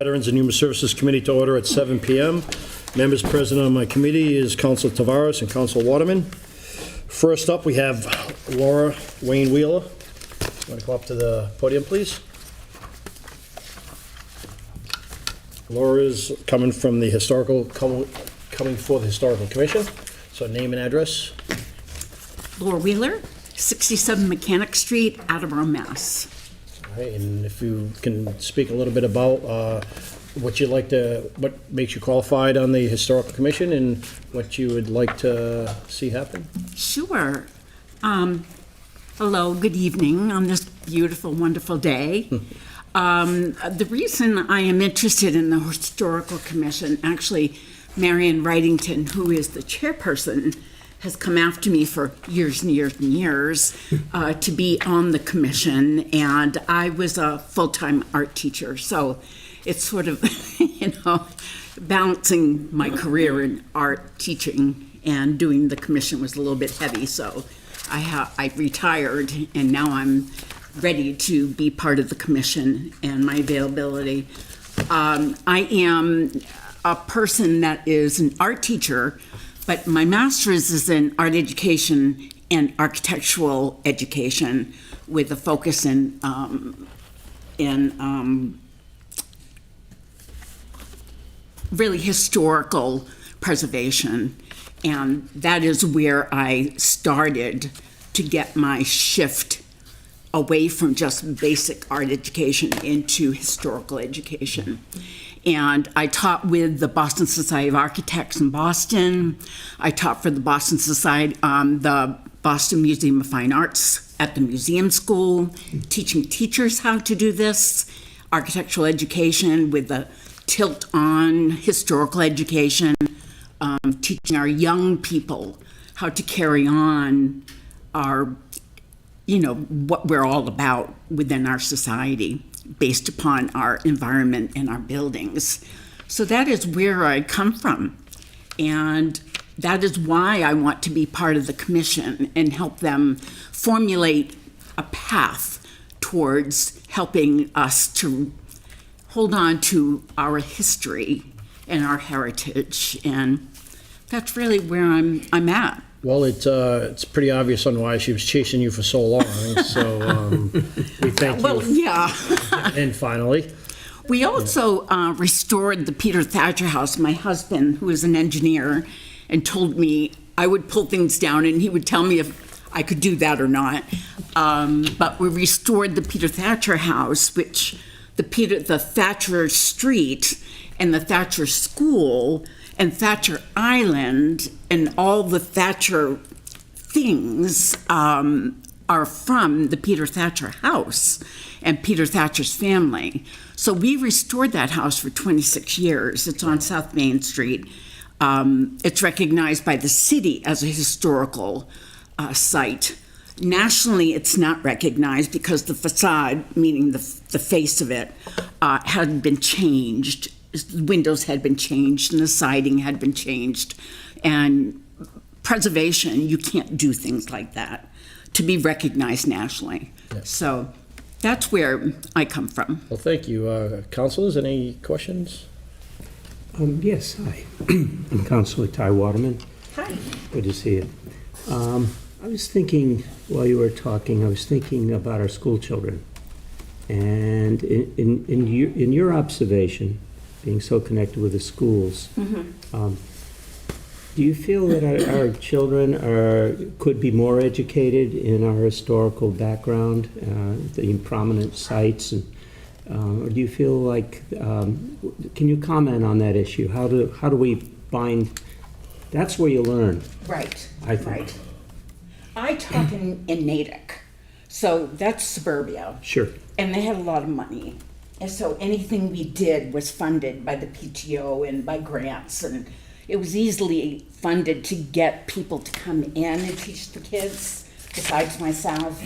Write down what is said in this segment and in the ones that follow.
Veterans and Human Services Committee to order at 7 p.m. Members present on my committee is Council Tavares and Council Waterman. First up, we have Laura Wayne Wheeler. Want to go up to the podium, please? Laura is coming from the coming for the Historical Commission. So name and address. Laura Wheeler, 67 Mechanic Street, Attleboro, Mass. All right, and if you can speak a little bit about what makes you qualified on the Historical Commission and what you would like to see happen. Sure. Hello, good evening on this beautiful, wonderful day. The reason I am interested in the Historical Commission, actually, Marion Wrightington, who is the chairperson, has come after me for years and years and years to be on the commission, and I was a full-time art teacher, so it's sort of, balancing my career in art teaching and doing the commission was a little bit heavy, so I retired, and now I'm ready to be part of the commission and my availability. I am a person that is an art teacher, but my master's is in art education and architectural education with a focus in really historical preservation. And that is where I started to get my shift away from just basic art education into historical education. And I taught with the Boston Society of Architects in Boston. I taught for the Boston Society, the Boston Museum of Fine Arts at the museum school, teaching teachers how to do this, architectural education with a tilt on historical education, teaching our young people how to carry on our, what we're all about within our society, based upon our environment and our buildings. So that is where I come from. And that is why I want to be part of the commission and help them formulate a path towards helping us to hold on to our history and our heritage. And that's really where I'm at. Well, it's pretty obvious on why she was chasing you for so long. So we thank you. Well, yeah. And finally, we also restored the Peter Thatcher House. My husband, who is an engineer, and told me I would pull things down, and he would tell me if I could do that or not. But we restored the Peter Thatcher House, which the Thatcher Street and the Thatcher School and Thatcher Island and all the Thatcher things are from the Peter Thatcher House and Peter Thatcher's family. So we restored that house for 26 years. It's on South Main Street. It's recognized by the city as a historical site. Nationally, it's not recognized because the facade, meaning the face of it, had been changed. The windows had been changed and the siding had been changed. And preservation, you can't do things like that to be recognized nationally. Yes. So that's where I come from. Well, thank you. Councilors, any questions? Yes, hi. I'm Councilor Ty Waterman. Hi. Good to see you. I was thinking, while you were talking, I was thinking about our school children. And in your observation, being so connected with the schools, do you feel that our children could be more educated in our historical background, the prominent sites, or do you feel like, can you comment on that issue? How do we find, that's where you learn. Right, I think. right. I taught in Natick, so that's suburbia. Sure. And they had a lot of money. And so anything we did was funded by the PTO and by grants, and it was easily funded to get people to come in and teach the kids. Besides myself,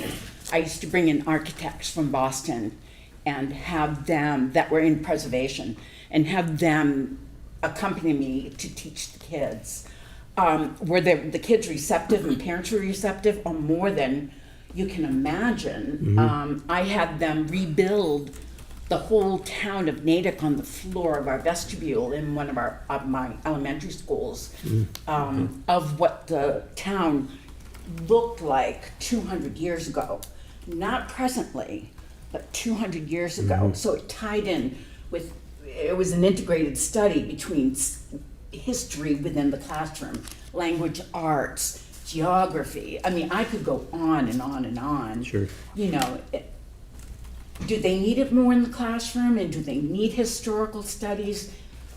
I used to bring in architects from Boston and have them, that were in preservation, and have them accompany me to teach the kids. Were the kids receptive and parents were receptive? Or more than you can imagine. I had them rebuild the whole town of Natick on the floor of our vestibule in one of my elementary schools, of what the town looked like 200 years ago. Not presently, but 200 years ago. So it tied in with, it was an integrated study between history within the classroom, language arts, geography. I mean, I could go on and on and on. Sure. You know, do they need it more in the classroom, and do they need historical studies?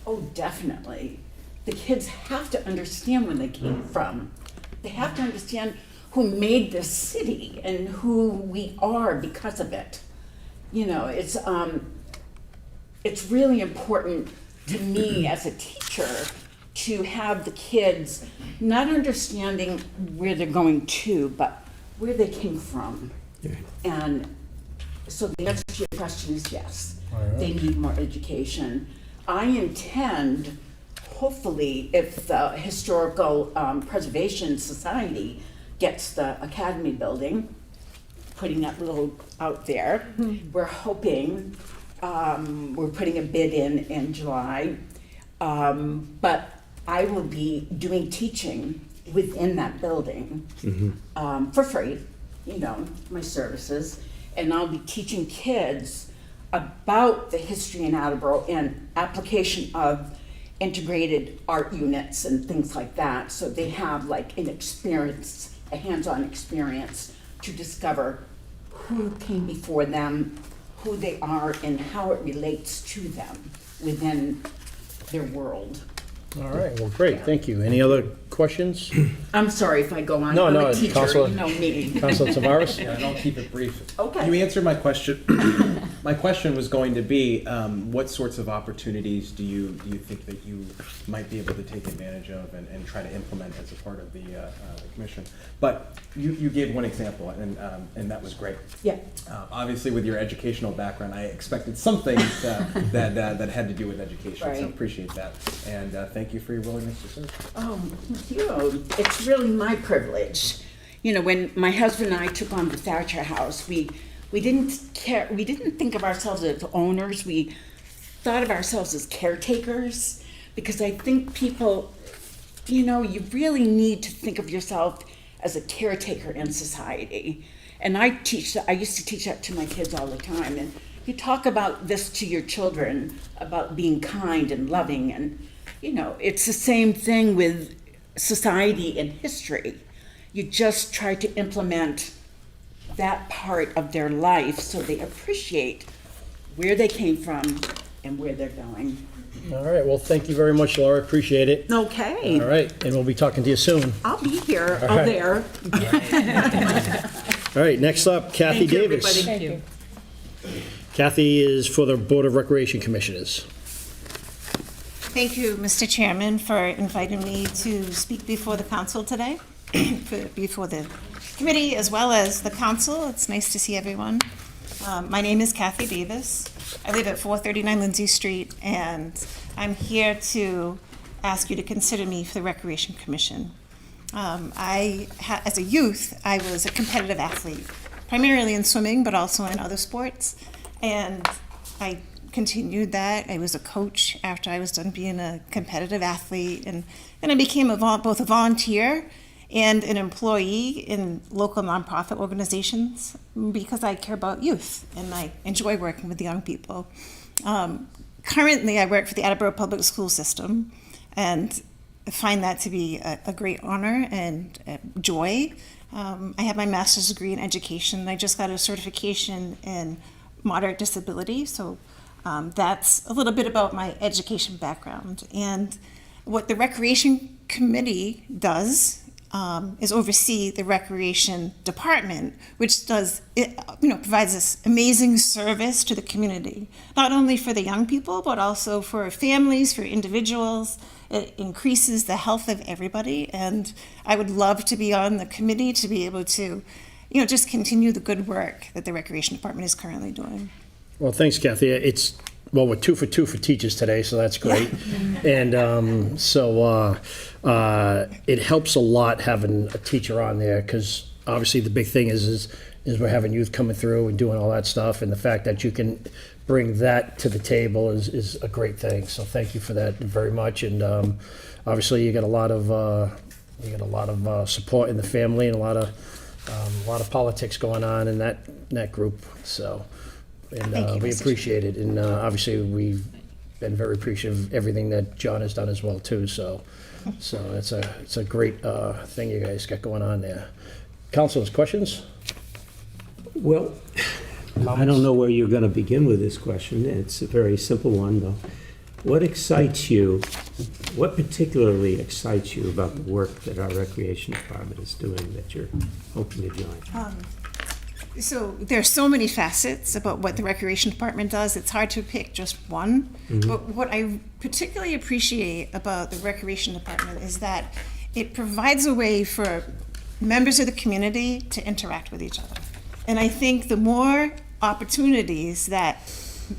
Oh, definitely. The kids have to understand where they came from. They have to understand who made this city and who we are because of it. You know, it's really important to me as a teacher to have the kids not understanding where they're going to, but where they came from. Yeah. And so the answer to your question is yes, they need more education. I intend, hopefully, if the Historical Preservation Society gets the Academy building, putting that little out there, we're hoping, we're putting a bid in July, but I will be doing teaching within that building for free, you know, my services. And I'll be teaching kids about the history in Attleboro and application of integrated art units and things like that. So they have like an experience, a hands-on experience to discover who came before them, who they are, and how it relates to them within their world. All right, well, great, thank you. Any other questions? I'm sorry if I go on. No, I'm no, a teacher, Counselor- you know me. Councilor Tavares? Yeah, and I'll keep it brief. Okay. You answered my question. My question was going to be, what sorts of opportunities do you think that you might be able to take advantage of and try to implement as a part of the commission? But you gave one example, and that was great. Yeah. Obviously, with your educational background, I expected something that had to do with education. Right. So appreciate that, and thank you for your willingness to serve. Oh, thank you. It's really my privilege. You know, when my husband and I took on the Thatcher House, we didn't care. We didn't think of ourselves as owners. We thought of ourselves as caretakers, because I think people, you know, you really need to think of yourself as a caretaker in society. And I used to teach that to my kids all the time. And you talk about this to your children, about being kind and loving, and you know, it's the same thing with society and history. You just try to implement that part of their life so they appreciate where they came from and where they're going. All right, well, thank you very much, Laura, appreciate it. Okay. All right, and we'll be talking to you soon. I'll be here, All right. there. All right, next up, Kathy Thank you, Davis. everybody. Thank you. Kathy is for the Board of Recreation Commissioners. Thank you, Mr. Chairman, for inviting me to speak before the council today, before the committee as well as the council. It's nice to see everyone. My name is Kathy Davis. I live at 439 Lindsay Street, and I'm here to ask you to consider me for the Recreation Commission. As a youth, I was a competitive athlete, primarily in swimming, but also in other sports, and I continued that. I was a coach after I was done being a competitive athlete, and then I became both a volunteer and an employee in local nonprofit organizations because I care about youth and I enjoy working with young people. Currently, I work for the Attleboro Public School System, and I find that to be a great honor and joy. I have my master's degree in education. I just got a certification in moderate disability, so that's a little bit about my education background. And what the Recreation Committee does is oversee the Recreation Department, which provides this amazing service to the community, not only for the young people, but also for families, for individuals. It increases the health of everybody, and I would love to be on the committee to be able to, just continue the good work that the Recreation Department is currently doing. Well, thanks, Kathy. We're 2 for 2 for teachers today, so that's great. And it helps a lot having a teacher on there, because obviously the big thing is is we're having youth coming through and doing all that stuff, and the fact that you can bring that to the table is a great thing. So thank you for that very much. And obviously, you got a lot of support in the family and a lot of politics going on in that group. So, and Thank you, we Mr. appreciate it. And obviously, we've been very appreciative of everything that John has done as well too. So it's a great thing you guys got going on there. Councilors, questions? Well, I don't know where you're going to begin with this question. It's a very simple one, though. What particularly excites you about the work that our Recreation Department is doing that you're hoping to join? So there's so many facets about what the Recreation Department does. It's hard to pick just one. But what I particularly appreciate about the Recreation Department is that it provides a way for members of the community to interact with each other. And I think the more opportunities that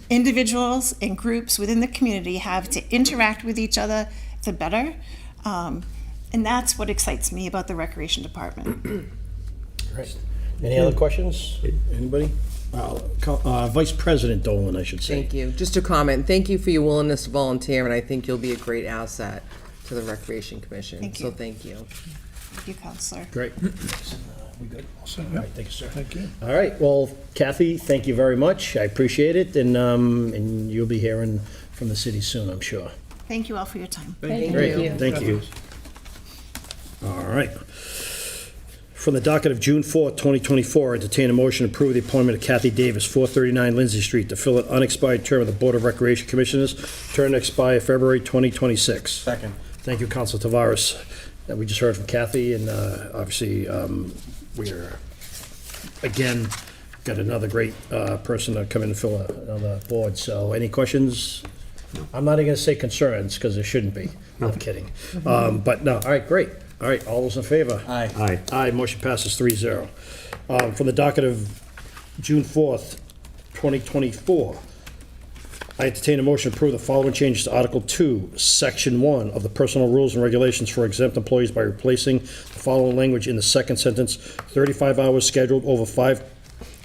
individuals and groups within the community have to interact with each other, the better. And that's what excites me about the Recreation Department. Great. Any other questions? Anybody? Vice President Dolan, I should say. Thank you. Just a comment. Thank you for your willingness to volunteer, and I think you'll be a great asset to the Recreation Commission. Thank you. So thank you. Thank you, Counselor. Great. We good? All right, thank you, sir. Thank you. All right, well, Kathy, thank you very much. I appreciate it, and you'll be hearing from the city soon, I'm sure. Thank you all for your time. Thank Great, you. thank you. All right. From the docket of June 4th, 2024, entertain a motion to approve the appointment of Kathy Davis, 439 Lindsay Street, to fill an unexpired term of the Board of Recreation Commissioners, term to expire February 2026. Second. Thank you, Council Tavares. We just heard from Kathy, and obviously, we're, again, got another great person to come in and fill another board. So any questions? I'm not even going to say concerns, because there shouldn't be. I'm kidding. But no, all right, great. All right, all those in favor? Aye. Aye. Aye, motion passes 3-0. From the docket of June 4th, 2024, I entertain a motion to approve the following changes to Article 2, Section 1 of the Personal Rules and Regulations for exempt employees by replacing the following language in the second sentence: 35 hours scheduled over 5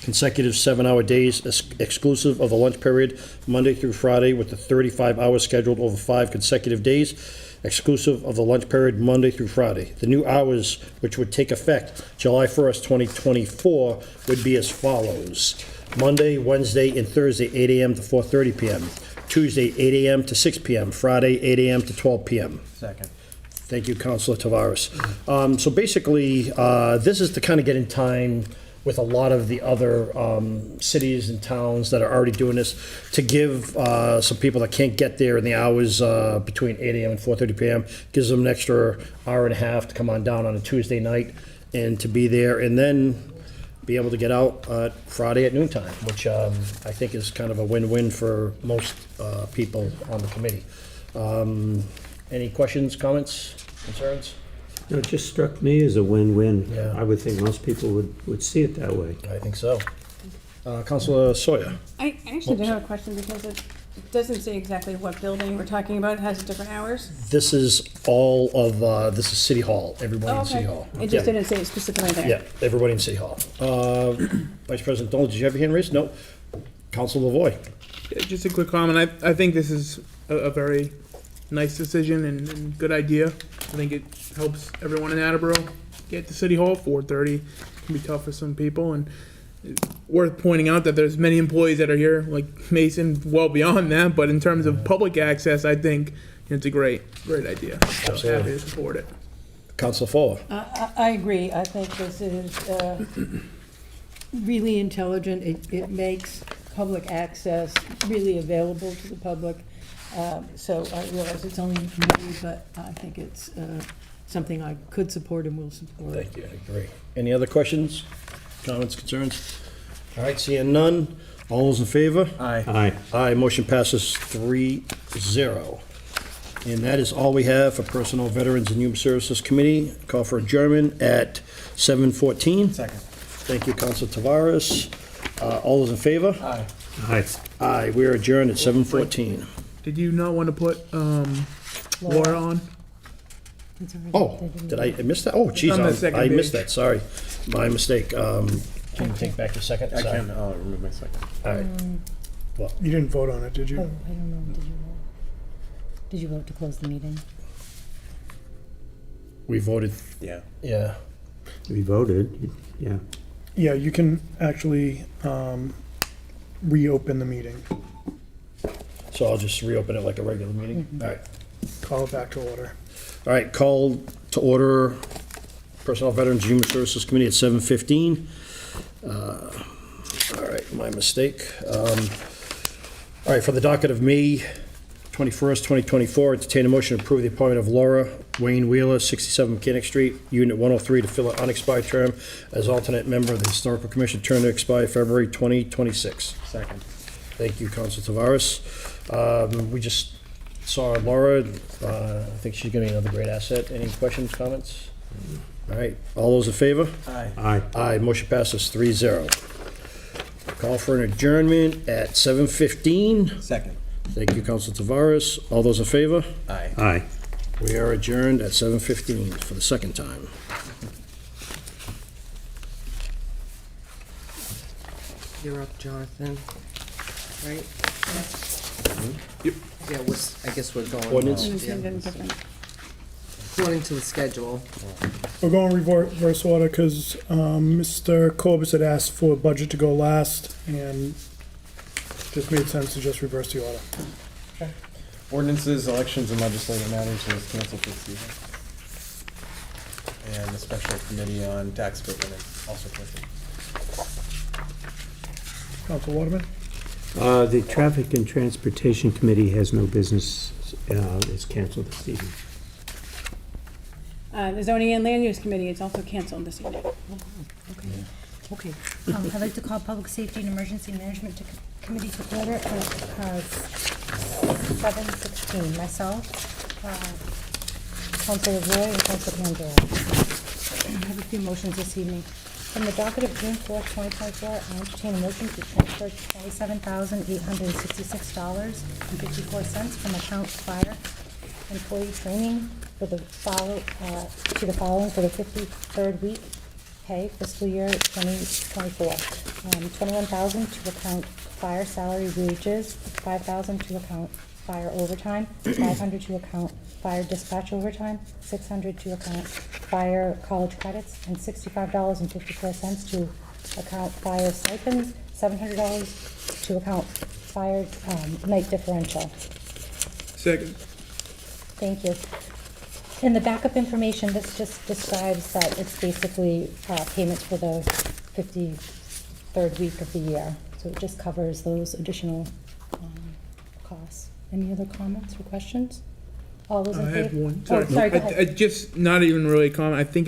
consecutive 7-hour days exclusive of the lunch period, Monday through Friday, with the 35 hours scheduled over 5 consecutive days exclusive of the lunch period, Monday through Friday. The new hours, which would take effect July 1st, 2024, would be as follows: Monday, Wednesday, and Thursday, 8 a.m. to 4:30 p.m. Tuesday, 8 a.m. to 6 p.m. Friday, 8 a.m. to 12 p.m. Second. Thank you, Councilor Tavares. So basically, this is to kind of get in time with a lot of the other cities and towns that are already doing this, to give some people that can't get there in the hours between 8 a.m. and 4:30 p.m., gives them an extra hour and a half to come on down on a Tuesday night and to be there, and then be able to get out Friday at noontime, which I think is kind of a win-win for most people on the committee. Any questions, comments, concerns? No, it just struck me as a win-win. Yeah. I would think most people would see it that way. I think so. Councilor Sawyer? I actually do have a question because it doesn't say exactly what building we're talking about. It has different hours. This is all of, this is City Hall, everybody Oh, in City okay. Hall. It Yeah. just didn't say it specifically there. Yeah, everybody in City Hall. Vice President Dolan, did you have your hand raised? No. Councilor Lavoy? Yeah, just a quick comment. I think this is a very nice decision and good idea. I think it helps everyone in Attleboro get to City Hall. 4:30 can be tough for some people, and it's worth pointing out that there's many employees that are here, like Mason, well beyond that. But in terms of public access, I think it's a great idea. So Absolutely. happy to support it. Councilor Fuller? I agree. I think this is really intelligent. It makes public access really available to the public. So I realize it's only in committee, but I think it's something I could support and will support. Thank you, I agree. Any other questions, comments, concerns? All right, seeing none, all those in favor? Aye. Aye. Aye, motion passes 3-0. And that is all we have for Personnel, Veterans, and Human Services Committee. Call for adjournment at 7:14. Second. Thank you, Council Tavares. All those in favor? Aye. Aye. Aye, we are adjourned at 7:14. Did you not want to put Laura on? Oh, did I miss that? Oh, geez, On the second I missed page. that, sorry. My mistake. Can you take back your second? I Sorry. can, I'll remove my second. All right. You didn't vote on it, did Oh, you? I don't know, did you vote? Did you vote to close the meeting? We voted, Yeah. yeah. We voted, yeah. Yeah, you can actually reopen the meeting, So I'll just reopen it like a regular meeting. All right. call it back to order. All right, call to order Personnel Veterans Human Services Committee at 7:15. All right, my mistake. All right, for the docket of May 21st, 2024, entertain a motion to approve the appointment of Laura Wayne Wheeler, 67 Mechanic Street, Unit 103, to fill an unexpired term as alternate member of the Historical Commission, term to expire February 2026. Second. Thank you, Council Tavares. We just saw Laura. I think she's going to be another great asset. Any questions, comments? All right, all those in favor? Aye. Aye. Aye, motion passes 3-0. Call for an adjournment at 7:15. Second. Thank you, Council Tavares. All those in favor? Aye. Aye. We are adjourned at 7:15 for the second time. You're up, Jonathan, right? Yep. Yeah, I guess we're going. Ordinance? Yeah. According to the schedule. We're going reverse order because Mr. Corbis had asked for a budget to go last, and just made sense to just reverse the order. Ordinances, elections, and legislative matters is canceled for this evening. And the special committee on tax abatement is also canceled. Council Waterman? The Traffic and Transportation Committee has no business, is canceled this evening. The Zoning and Land Use Committee is also canceled this evening. Okay. I'd like to call Public Safety and Emergency Management Committee to order at 7:16. Myself, Councilor Roy, and Councilor Angela. I have a few motions this evening. From the docket of June 4th, 2024, I entertain a motion to transfer $27,866.54 from account fire employee training for the to the following for the 53rd week pay fiscal year 2024. 21,000 to account fire salary wages, 5,000 to account fire overtime, 500 to account fire dispatch overtime, 600 to account fire college credits, and $65.54 to account fire stipends, $700 to account fire night differential. Second. Thank you. In the backup information, this just describes that it's basically payments for the 53rd week of the year. So it just covers those additional costs. Any other comments or questions? All those in I favor? have one. Oh, sorry, go I ahead. just, not even really a comment. I think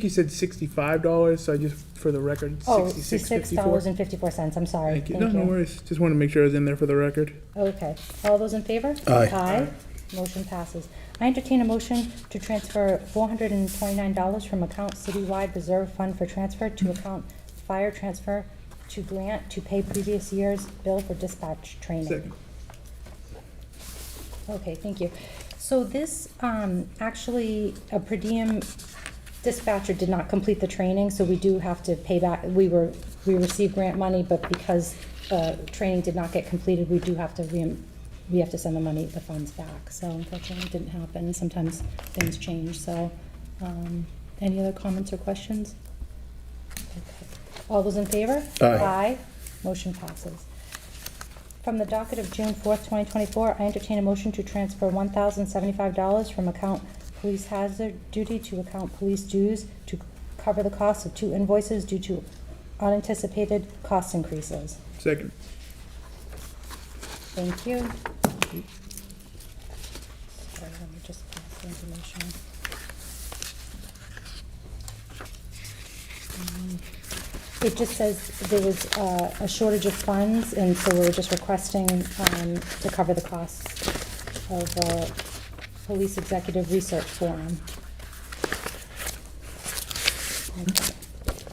you said $65, so I just, for the record, Oh, $66.54. $66.54, I'm sorry. Thank you. No worries. Just want to make sure I was in there for the record. Okay. All those in favor? Aye. Aye. Motion passes. I entertain a motion to transfer $429 from account citywide reserve fund for transfer to account fire transfer to grant to pay previous year's bill for dispatch training. Second. Okay, thank you. So this, actually, a per diem dispatcher did not complete the training, so we do have to pay back. We received grant money, but because training did not get completed, we do have to we have to send the funds back. So unfortunately, it didn't happen. Sometimes things change, so, any other comments or questions? Okay. All those in favor? Aye. Motion passes. From the docket of June 4th, 2024, I entertain a motion to transfer $1,075 from account police hazard duty to account police dues to cover the cost of 2 invoices due to unanticipated cost increases. Second. Thank you. Sorry, let me just pass the information. It just says there was a shortage of funds, and so we're just requesting to cover the costs of Police Executive Research Forum. Okay.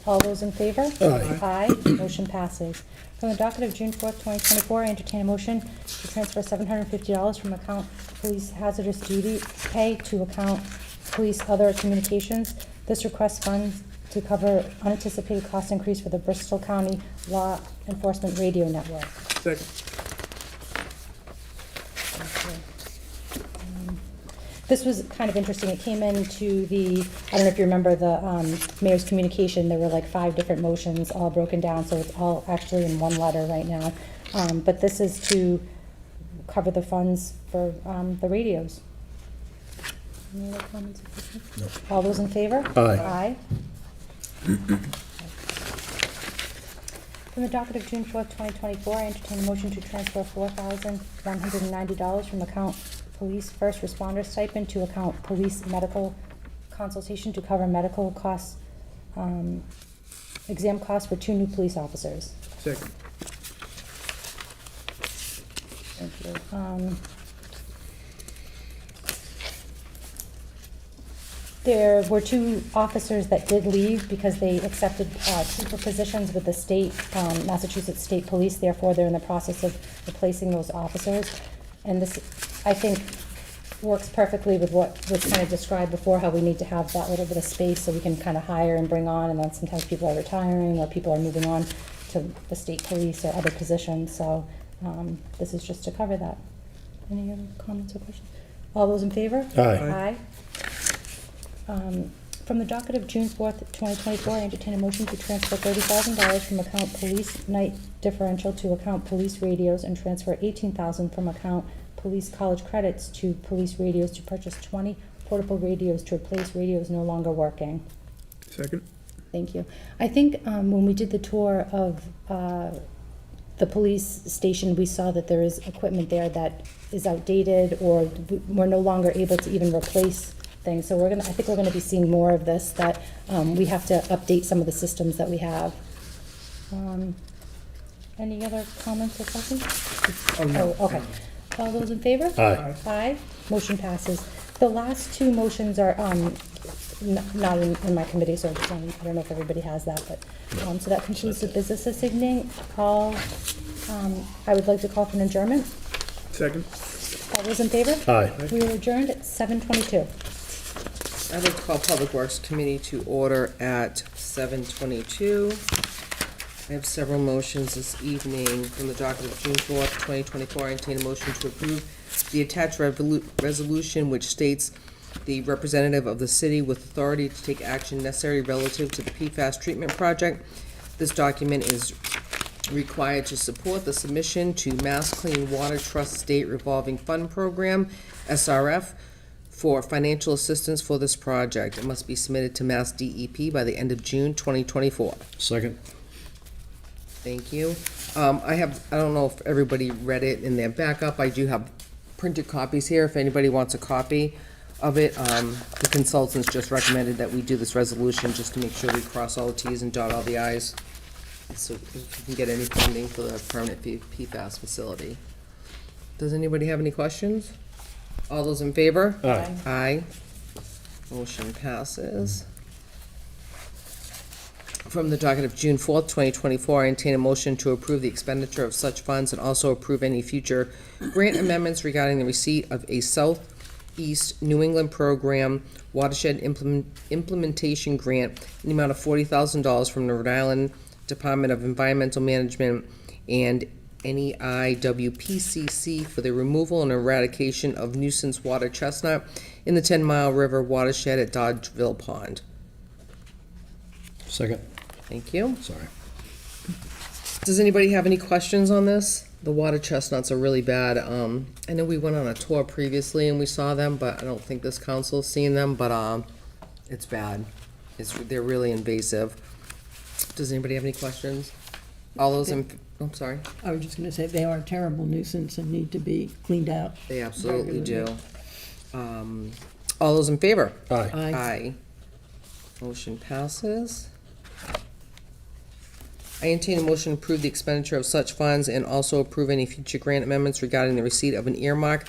All those in favor? Aye. Aye. Motion passes. From the docket of June 4th, 2024, I entertain a motion to transfer $750 from account Police Hazardous Duty Pay to account Police Other Communications. This request funds to cover unanticipated cost increase for the Bristol County Law Enforcement Radio Network. Second. This was kind of interesting. It came into the, I don't know if you remember the mayor's communication, there were like 5 different motions all broken down, so it's all actually in one letter right now. But this is to cover the funds for the radios. Any other comments or questions? No. All those in favor? Aye. Aye. From the docket of June 4th, 2024, I entertain a motion to transfer $4,190 from account Police First Responder Stipend to account Police Medical Consultation to cover medical costs, exam costs for 2 new police officers. Second. Thank you. There were 2 officers that did leave because they accepted trooper positions with the state, Massachusetts State Police. Therefore, they're in the process of replacing those officers. And this, I think, works perfectly with what was kind of described before, how we need to have that little bit of space so we can kind of hire and bring on, and then sometimes people are retiring or people are moving on to the state police or other positions. So this is just to cover that. Any other comments or questions? All those in favor? Aye. Aye. From the docket of June 4th, 2024, I entertain a motion to transfer $30,000 from account police night differential to account police radios and transfer $18,000 from account police college credits to police radios to purchase 20 portable radios to replace radios no longer working. Second. Thank you. I think when we did the tour of the police station, we saw that there is equipment there that is outdated, or we're no longer able to even replace things. So I think we're gonna be seeing more of this, that we have to update some of the systems that we have. Any other comments or questions? Oh, okay. All those in favor? Aye. Aye. Motion passes. The last 2 motions are not in my committee, so I don't know if everybody has that, but, so that concludes the business signing. I would like to call for an adjournment. Second. All those in favor? Aye. We are adjourned at 7:22. I'd like to call Public Works Committee to order at 7:22. I have several motions this evening from the docket of June 4th, 2024. I entertain a motion to approve the attached resolution which states the representative of the city with authority to take action necessary relative to the PFAS treatment project. This document is required to support the submission to Mass Clean Water Trust State Revolving Fund Program, SRF, for financial assistance for this project. It must be submitted to Mass DEP by the end of June 2024. Second. Thank you. I don't know if everybody read it in their backup. I do have printed copies here if anybody wants a copy of it. The consultants just recommended that we do this resolution just to make sure we cross all the Ts and dot all the Is, so if we can get any funding for the permanent PFAS facility. Does anybody have any questions? All those in favor? Aye. Aye. Motion passes. From the docket of June 4th, 2024, I entertain a motion to approve the expenditure of such funds and also approve any future grant amendments regarding the receipt of a Southeast New England Program Watershed Implementation Grant in the amount of $40,000 from the Rhode Island Department of Environmental Management and NEIWPCC for the removal and eradication of nuisance water chestnut in the 10 Mile River watershed at Dodgeville Pond. Second. Thank you. Sorry. Does anybody have any questions on this? The water chestnuts are really bad. I know we went on a tour previously and we saw them, but I don't think this council's seen them, but it's bad. They're really invasive. Does anybody have any questions? All those I'm sorry. I was just gonna say, they are a terrible nuisance and need to be cleaned out. They absolutely do. All those in favor? Aye. Aye. Motion passes. I entertain a motion to approve the expenditure of such funds and also approve any future grant amendments regarding the receipt of an earmark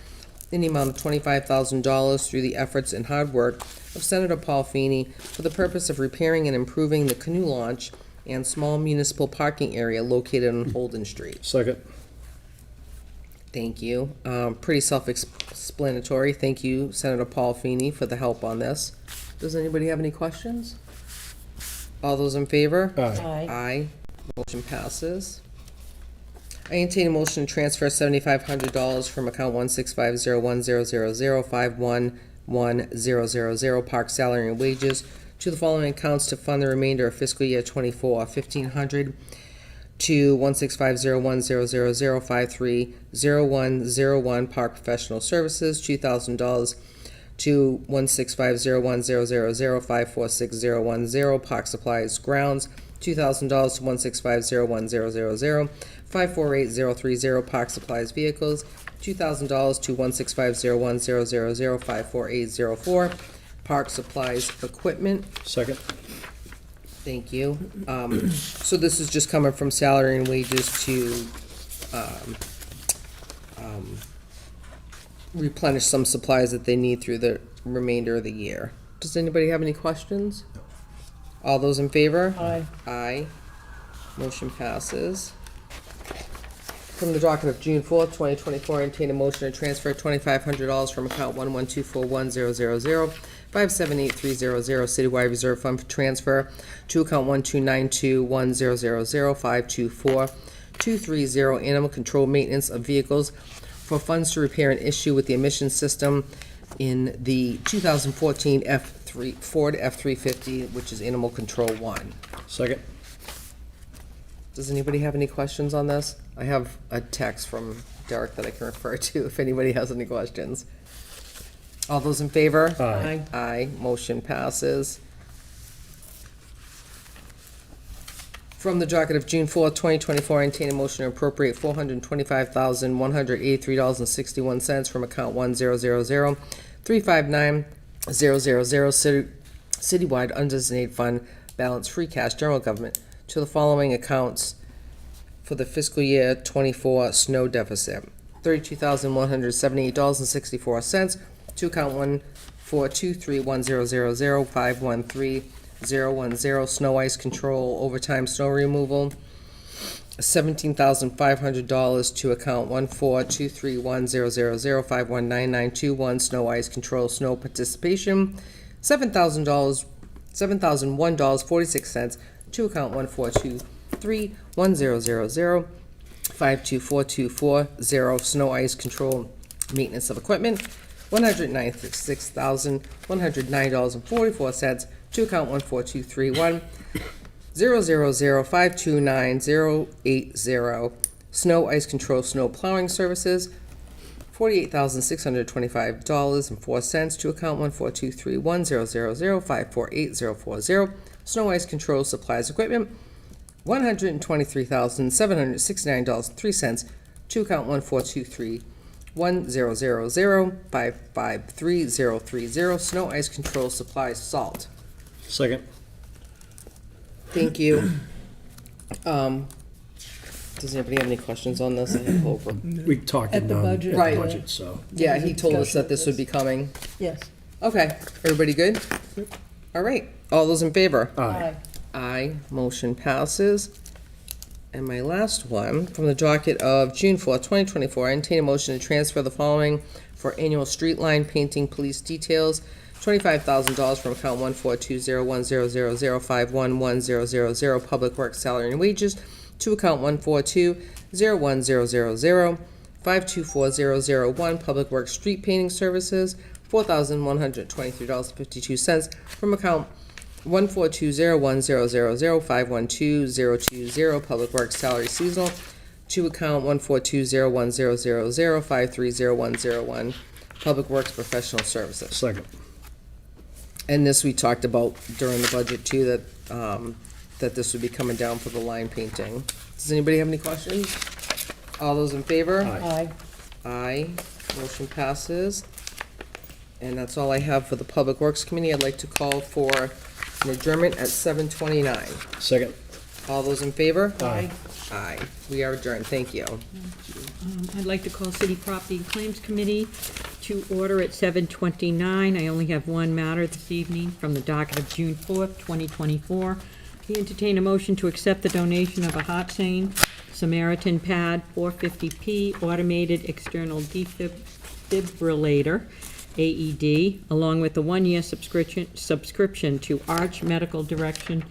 in the amount of $25,000 through the efforts and hard work of Senator Paul Feeney for the purpose of repairing and improving the canoe launch and small municipal parking area located on Holden Street. Second. Thank you. Pretty self-explanatory. Thank you, Senator Paul Feeney, for the help on this. Does anybody have any questions? All those in favor? Aye. Aye. Motion passes. I entertain a motion to transfer $7,500 from account 165010005111000 park salary and wages to the following accounts to fund the remainder of fiscal year '24. $1,500 to 1650100530101 park professional services. $2,000 to 1650100054610 park supplies grounds. $2,000 to 1650100054830 park supplies vehicles. $2,000 to 1650100054804 park supplies equipment. Second. Thank you. So this is just coming from salary and wages to replenish some supplies that they need through the remainder of the year. Does anybody have any questions? All those in favor? Aye. Aye. Motion passes. From the docket of June 4th, 2024, entertain a motion to transfer $2,500 from account 1124100057830 Citywide Reserve Fund for transfer to account 1292100524230 Animal Control Maintenance of Vehicles for funds to repair an issue with the emission system in the 2014 Ford F-350, which is Animal Control 1. Second. Does anybody have any questions on this? I have a text from Derek that I can refer to if anybody has any questions. All those in favor? Aye. Aye, motion passes. From the docket of June 4th, 2024, I entertain a motion to appropriate $425,183.61 from account 100359000 citywide undesignated fund balance free cash general government to the following accounts for the fiscal year '24 snow deficit. $32,178.64 to account 1423100051310 snow ice control overtime snow removal. $17,500 to account 142310005199921 snow ice control snow participation. $7,001.46 to account 1423100052424 snow ice control maintenance of equipment. $196,109.44 to account 1431000052980 snow ice control snow plowing services. $48,625.04 to account 1423100054840 snow ice control supplies equipment. $123,769.03 to account 1423100055330 snow ice control supplies salt. Second. Thank you. Does anybody have any questions on this? I have over. We talked At the budget. at Right. the budget, so. Yeah, he told us that this would be coming. Yes. Okay, everybody good? All right, all those in favor? Aye. Aye, motion passes. And my last one, from the docket of June 4th, 2024, I entertain a motion to transfer the following for annual street line painting police details. $25,000 from account 142010005111000 Public Works Salary and Wages to account 142010005240001 Public Works Street Painting Services. $4,123.52 from account 1420100051220 Public Works Salary Seasonal to account 142010005300101 Public Works Professional Services. Second. And this we talked about during the budget too, that, that this would be coming down for the line painting. Does anybody have any questions? All those in favor? Aye. Aye. Aye. Motion passes. And that's all I have for the Public Works Committee. I'd like to call for an adjournment at 7:29. Second. All those in favor? Aye. Aye. We are adjourned. Thank you. I'd like to call City Property and Claims Committee to order at 7:29. I only have one matter this evening from the docket of June 4th, 2024. We entertain a motion to accept the donation of a Hartsane Samaritan Pad 450P automated external defibrillator, AED, along with the one-year subscription to Arch Medical Direction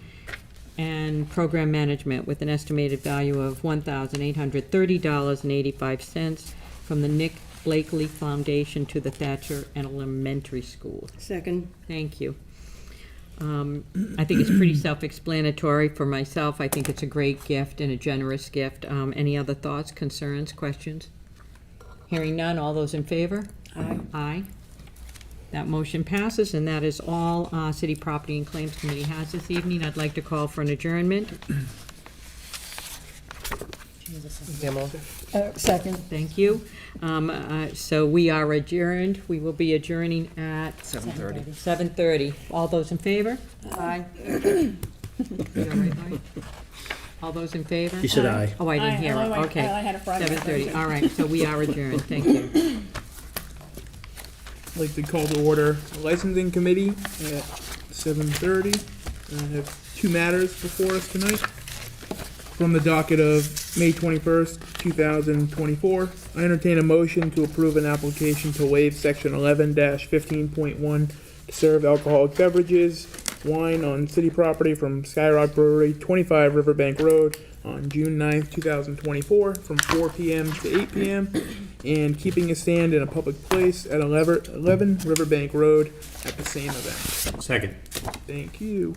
and program management with an estimated value of $1,830.85 from the Nick Blakely Foundation to the Thatcher Elementary School. Second. Thank you. I think it's pretty self-explanatory for myself. I think it's a great gift and a generous gift. Any other thoughts, concerns, questions? Hearing none, all those in favor? Aye. Aye. That motion passes, and that is all City Property and Claims Committee has this evening. I'd like to call for an adjournment. Demo. Second. Thank you. So we are adjourned. We will be adjourning at 7:30. 7:30. All those in favor? Aye. You all right, Mike? All those in favor? He said aye. Oh, I didn't hear it. Okay. I had a frog. 7:30. All right, so we are adjourned. Thank you. I'd like to call to order the licensing committee at 7:30. I have two matters before us tonight. From the docket of May 21st, 2024, I entertain a motion to approve an application to waive section 11-15.1 to serve alcoholic beverages, wine on city property from Skyrock Brewery, 25 Riverbank Road, on June 9th, 2024, from 4 p.m. to 8 p.m., and keeping a stand in a public place at 11 Riverbank Road at the same event. Second. Thank you.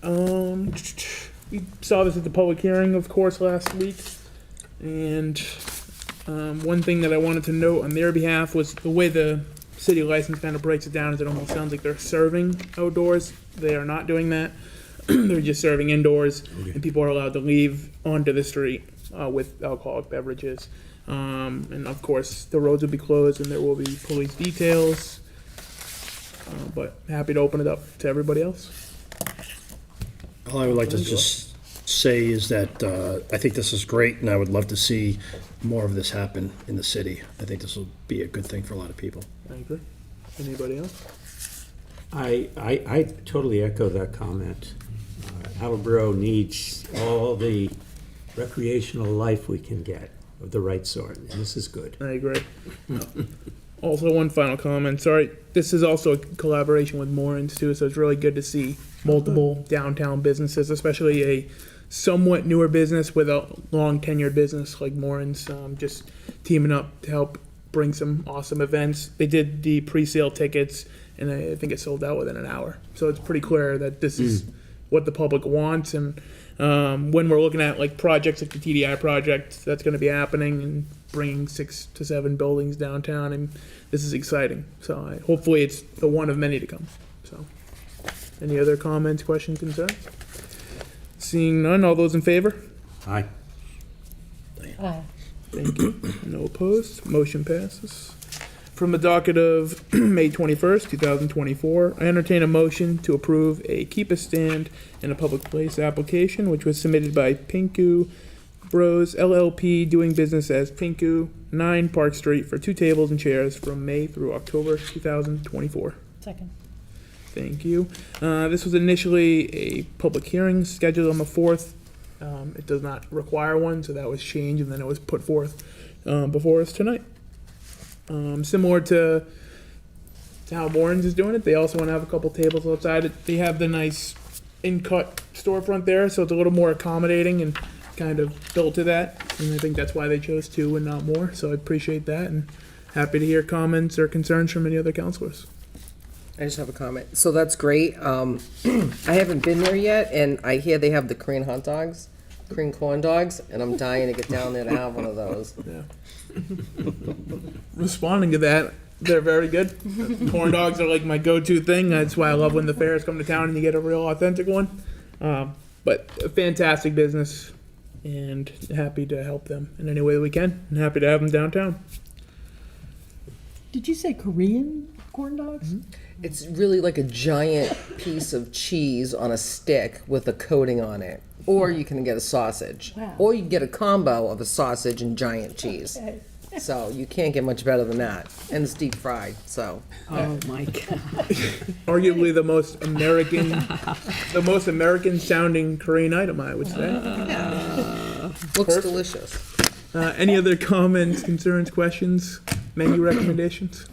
Alright, we saw this at the public hearing, of course, last week, and one thing that I wanted to note on their behalf was the way the city license kind of breaks it down is it almost sounds like they're serving outdoors. They are not doing that. They're just serving indoors, and people are allowed to leave onto the street with alcoholic beverages. And of course, the roads will be closed and there will be police details, but happy to open it up to everybody else. All I would like to just say is that I think this is great, and I would love to see more of this happen in the city. I think this will be a good thing for a lot of people. I agree. Anybody else? I totally echo that comment. Attleboro needs all the recreational life we can get of the right sort, and this is good. I agree. Also, one final comment. Sorry, this is also a collaboration with Morin's too, so it's really good to see multiple downtown businesses, especially a somewhat newer business with a long tenured business like Morin's, just teaming up to help bring some awesome events. They did the pre-sale tickets, and I think it sold out within an hour. So it's pretty clear that this is what the public wants, and when we're looking at like projects like the TDI project that's going to be happening and bringing 6 to 7 buildings downtown, and this is exciting. So hopefully it's the one of many to come. So any other comments, questions, concerns? Seeing none, all those in favor? Aye. Aye. Thank you. No opposed. Motion passes. From the docket of May 21st, 2024, I entertain a motion to approve a keep a stand in a public place application, which was submitted by Pinku Bros LLP, doing business as Pinku, 9 Park Street, for 2 tables and chairs from May through October 2024. Second. Thank you. This was initially a public hearing scheduled on the 4th. It does not require one, so that was changed, and then it was put forth before us tonight. Similar to how Morin's is doing it, they also want to have a couple tables outside. They have the nice in-cut storefront there, so it's a little more accommodating and kind of built to that. And I think that's why they chose 2 and not more, so I appreciate that, and happy to hear comments or concerns from any other counselors. I just have a comment. So that's great. I haven't been there yet, and I hear they have the Korean hot dogs, Korean corn dogs, and I'm dying to get down there to have one of those. Yeah. Responding to that, they're very good. Corn dogs are like my go-to thing. That's why I love when the fairs come to town and you get a real authentic one. But a fantastic business, and happy to help them in any way that we can, and happy to have them downtown. Did you say Korean corn dogs? It's really like a giant piece of cheese on a stick with a coating on it. Or you can get a sausage. Wow. Or you can get a combo of a sausage and giant cheese. Okay. So you can't get much better than that. And it's deep fried, so. Oh, my God. Arguably the most American sounding Korean item, I would say. Looks delicious. Any other comments, concerns, questions, menu recommendations?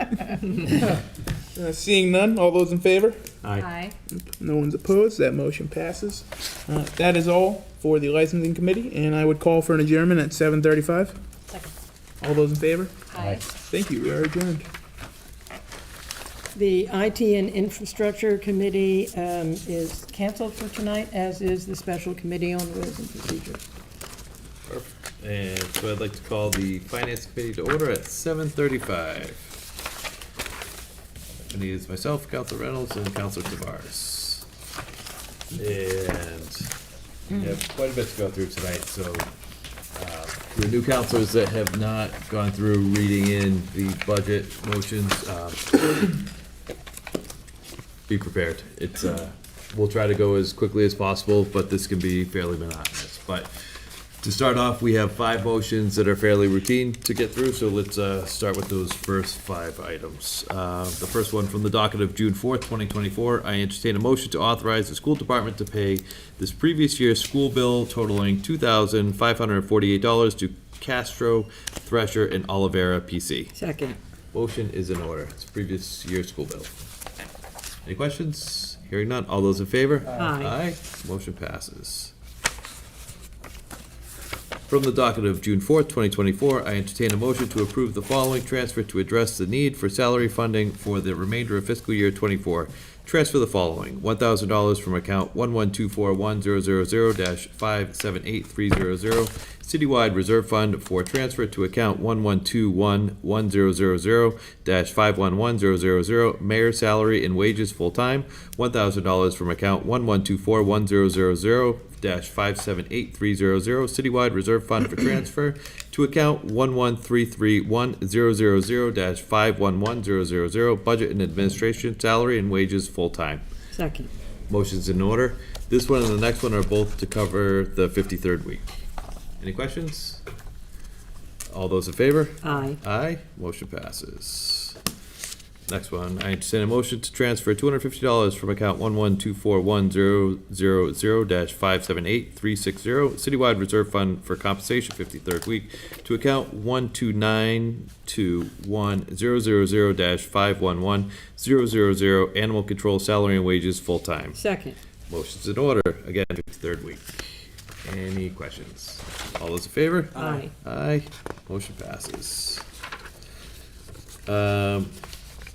Seeing none, all those in favor? Aye. No one's opposed, that motion passes. That is all for the licensing committee, and I would call for an adjournment at 7:35. Second. All those in favor? Aye. Thank you, we are adjourned. The IT and Infrastructure Committee is canceled for tonight, as is the Special Committee on Rules and Procedures. And so I'd like to call the Finance Committee to order at 7:35. And it is myself, Counselor Reynolds, and Counselor Tavares. And we have quite a bit to go through tonight, so for new counselors that have not gone through reading in the budget motions, be prepared. It's we'll try to go as quickly as possible, but this can be fairly monotonous. But to start off, we have 5 motions that are fairly routine to get through, so let's start with those first 5 items. The first one from the docket of June 4th, 2024, I entertain a motion to authorize the school department to pay this previous year's school bill totaling $2,548 to Castro, Thresher, and Olivera PC. Second. Motion is in order. It's previous year's school bill. Any questions? Hearing none. All those in favor? Aye. Aye. Motion passes. From the docket of June 4th, 2024, I entertain a motion to approve the following transfer to address the need for salary funding for the remainder of fiscal year '24. Transfer the following: $1,000 from account 1124100-578300, citywide reserve fund for transfer to account 1121000-511000, mayor salary and wages full-time, $1,000 from account 1124100-578300, citywide reserve fund for transfer to account 1133100-511000, budget and administration salary and wages full-time. Second. Motion's in order. This one and the next one are both to cover the 53rd week. Any questions? All those in favor? Aye. Aye. Motion passes. Next one, I entertain a motion to transfer $250 from account 1124100-578360, citywide reserve fund for compensation 53rd week, to account 1292100-51100, animal control salary and wages full-time. Second. Motion's in order, again, 53rd week. Any questions? All those in favor? Aye. Aye. Motion passes.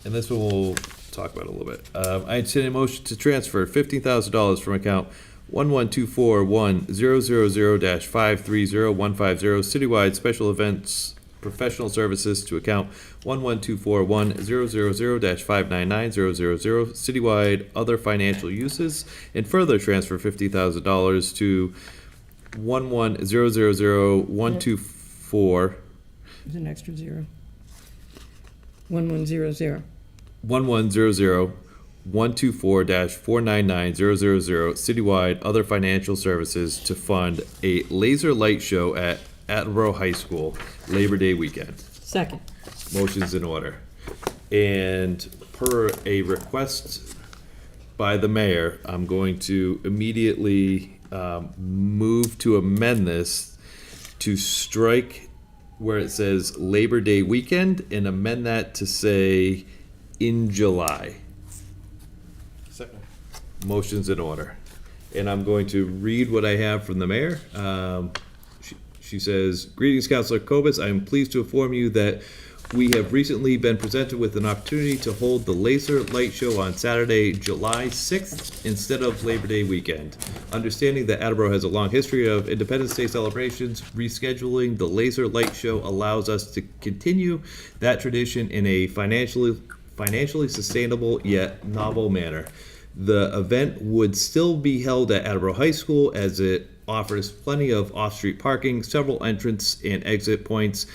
And this one we'll talk about a little bit. I entertain a motion to transfer $15,000 from account 1124100-530-150, citywide special events professional services, to account 1124100-59900, citywide other financial uses, and further transfer $50,000 to 1100124. There's an extra zero. 1100. 1100124-499000, citywide other financial services, to fund a laser light show at Attleboro High School Labor Day weekend. Second. Motion's in order. And per a request by the mayor, I'm going to immediately move to amend this to strike where it says Labor Day weekend and amend that to say in July. Second. Motion's in order. And I'm going to read what I have from the mayor. She says, "Greetings, Councilor Kobus. I am pleased to inform you that we have recently been presented with an opportunity to hold the laser light show on Saturday, July 6th, instead of Labor Day weekend. Understanding that Attleboro has a long history of Independence Day celebrations, rescheduling the laser light show allows us to continue that tradition in a financially sustainable yet novel manner. The event would still be held at Attleboro High School, as it offers plenty of off-street parking, several entrance and exit points,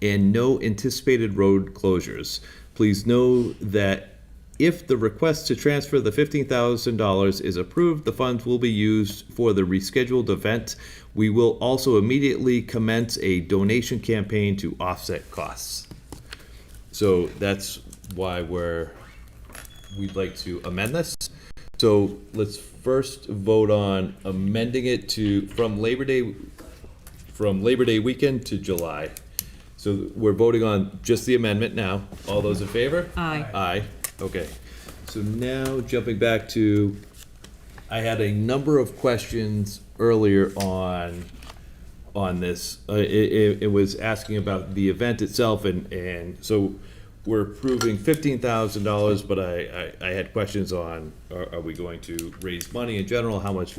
and no anticipated road closures. Please know that if the request to transfer the $15,000 is approved, the funds will be used for the rescheduled event. We will also immediately commence a donation campaign to offset costs." So that's why we'd like to amend this. So let's first vote on amending it to from Labor Day weekend to July. So we're voting on just the amendment now. All those in favor? Aye. Aye. Okay, so now jumping back to, I had a number of questions earlier on this. It was asking about the event itself, and so we're approving $15,000, but I had questions on, are we going to raise money in general? How much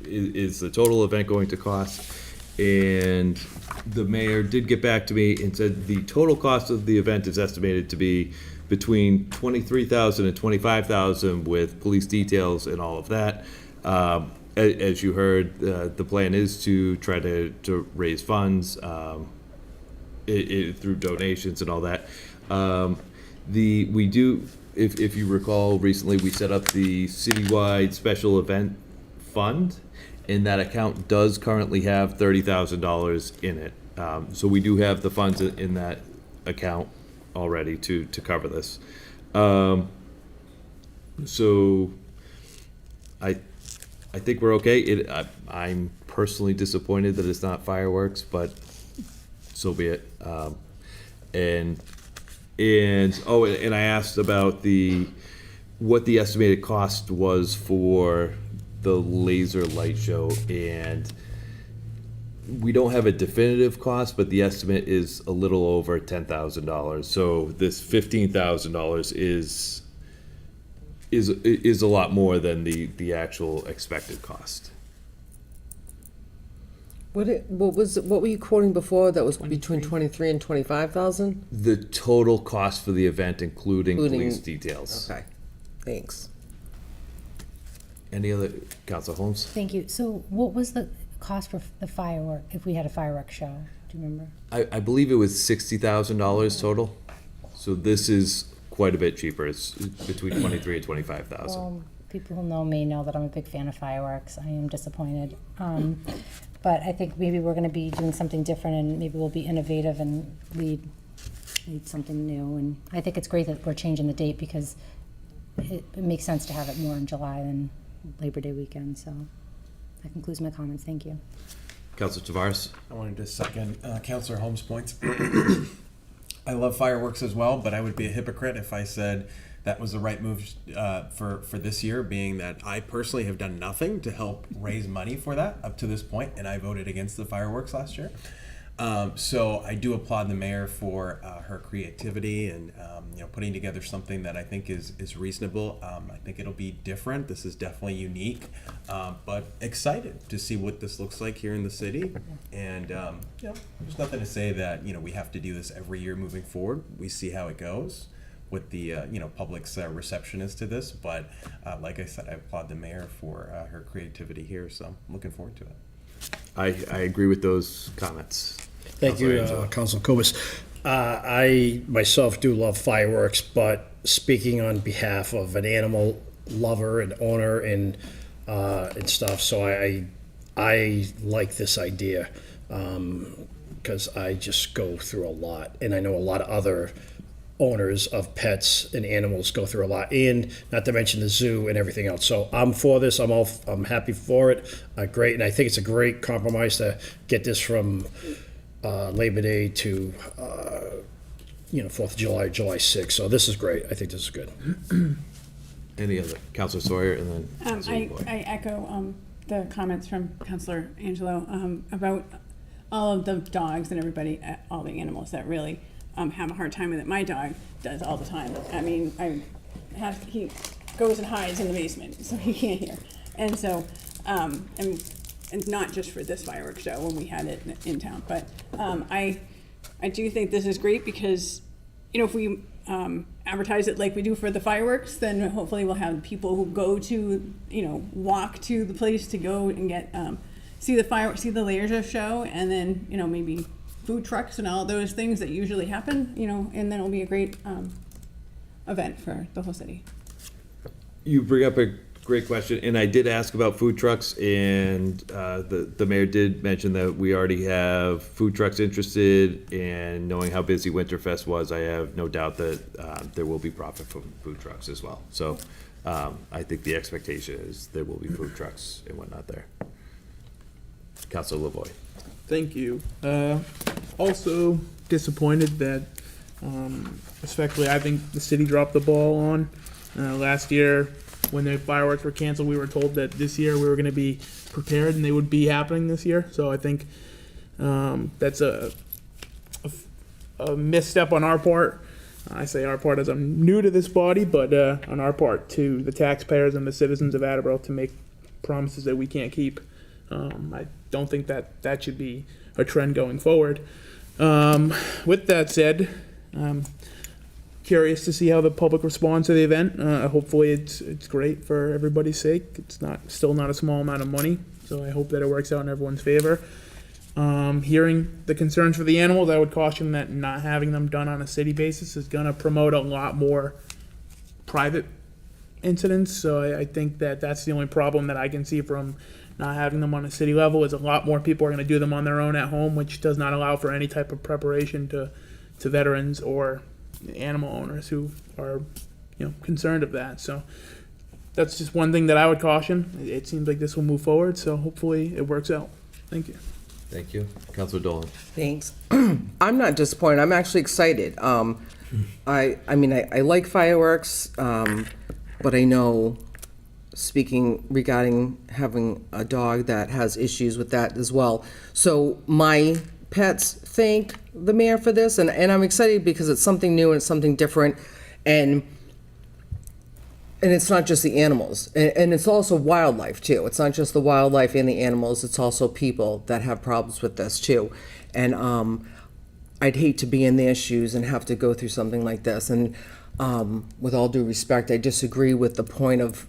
is the total event going to cost? And the mayor did get back to me and said the total cost of the event is estimated to be between $23,000 and $25,000 with police details and all of that. As you heard, the plan is to try to raise funds through donations and all that. We do, if you recall, recently we set up the citywide special event fund, and that account does currently have $30,000 in it. So we do have the funds in that account already to cover this. So I think we're okay. I'm personally disappointed that it's not fireworks, but so be it. And I asked about what the estimated cost was for the laser light show, and we don't have a definitive cost, but the estimate is a little over $10,000. So this $15,000 is a lot more than the actual expected cost. What were you quoting before that was between 23 and 25,000? The total cost for the event, including police details. Okay, thanks. Any other, Council Holmes? Thank you. So what was the cost for the firework, if we had a fireworks show? Do you remember? I believe it was $60,000 total. So this is quite a bit cheaper. It's between 23 and 25,000. Well, people who know me know that I'm a big fan of fireworks. I am disappointed. But I think maybe we're going to be doing something different, and maybe we'll be innovative and lead something new. And I think it's great that we're changing the date, because it makes sense to have it more in July than Labor Day weekend. So that concludes my comments. Thank you. Councilor Tavares? I wanted to second Councilor Holmes' points. I love fireworks as well, but I would be a hypocrite if I said that was the right move for this year, being that I personally have done nothing to help raise money for that up to this point, and I voted against the fireworks last year. So I do applaud the mayor for her creativity and putting together something that I think is reasonable. I think it'll be different. This is definitely unique, but excited to see what this looks like here in the city. And there's nothing to say that we have to do this every year moving forward. We see how it goes with the public's receptionist to this. But like I said, I applaud the mayor for her creativity here. So I'm looking forward to it. I agree with those comments. Thank you, Council Cobus. I myself do love fireworks, but speaking on behalf of an animal lover and owner and stuff, so I like this idea because I just go through a lot, and I know a lot of other owners of pets and animals go through a lot, and not to mention the zoo and everything else. So I'm for this. I'm happy for it. Great, and I think it's a great compromise to get this from Labor Day to 4th of July, July 6th. So this is great. I think this is good. Any other? Councilor Sawyer, and then Councilor Boyd. I echo the comments from Councilor Angelo about all of the dogs and everybody, all the animals that really have a hard time with it. My dog does all the time. I mean, he goes and hides in the basement, so he can't hear. And so, and not just for this fireworks show when we had it in town, but I do think this is great because, if we advertise it like we do for the fireworks, then hopefully we'll have people who go to, walk to the place to go and get see the laser show, and then maybe food trucks and all those things that usually happen, and then it'll be a great event for the whole city. You bring up a great question, and I did ask about food trucks, and the mayor did mention that we already have food trucks interested, and knowing how busy Winterfest was, I have no doubt that there will be profit from food trucks as well. So I think the expectation is there will be food trucks and whatnot there. Councilor Lavoie. Thank you. Also disappointed that Especially, I think the city dropped the ball on last year when the fireworks were canceled. We were told that this year we were going to be prepared and they would be happening this year. So I think that's a misstep on our part. I say our part as I'm new to this body, but on our part to the taxpayers and the citizens of Attleboro to make promises that we can't keep. I don't think that should be a trend going forward. With that said, I'm curious to see how the public responds to the event. Hopefully it's great for everybody's sake. It's still not a small amount of money, so I hope that it works out in everyone's favor. Hearing the concerns for the animals, I would caution that not having them done on a city basis is going to promote a lot more private incidents. So I think that's the only problem that I can see from not having them on a city level is a lot more people are going to do them on their own at home, which does not allow for any type of preparation to veterans or animal owners who are, concerned of that. So that's just one thing that I would caution. It seems like this will move forward, so hopefully it works out. Thank you. Thank you. Councilor Dolan. Thanks. I'm not disappointed. I'm actually excited. I like fireworks, but I know, speaking regarding having a dog that has issues with that as well. So my pets thank the mayor for this, and I'm excited because it's something new and it's something different, and it's not just the animals, and it's also wildlife too. It's not just the wildlife and the animals, it's also people that have problems with this too. And I'd hate to be in their shoes and have to go through something like this. And with all due respect, I disagree with the point of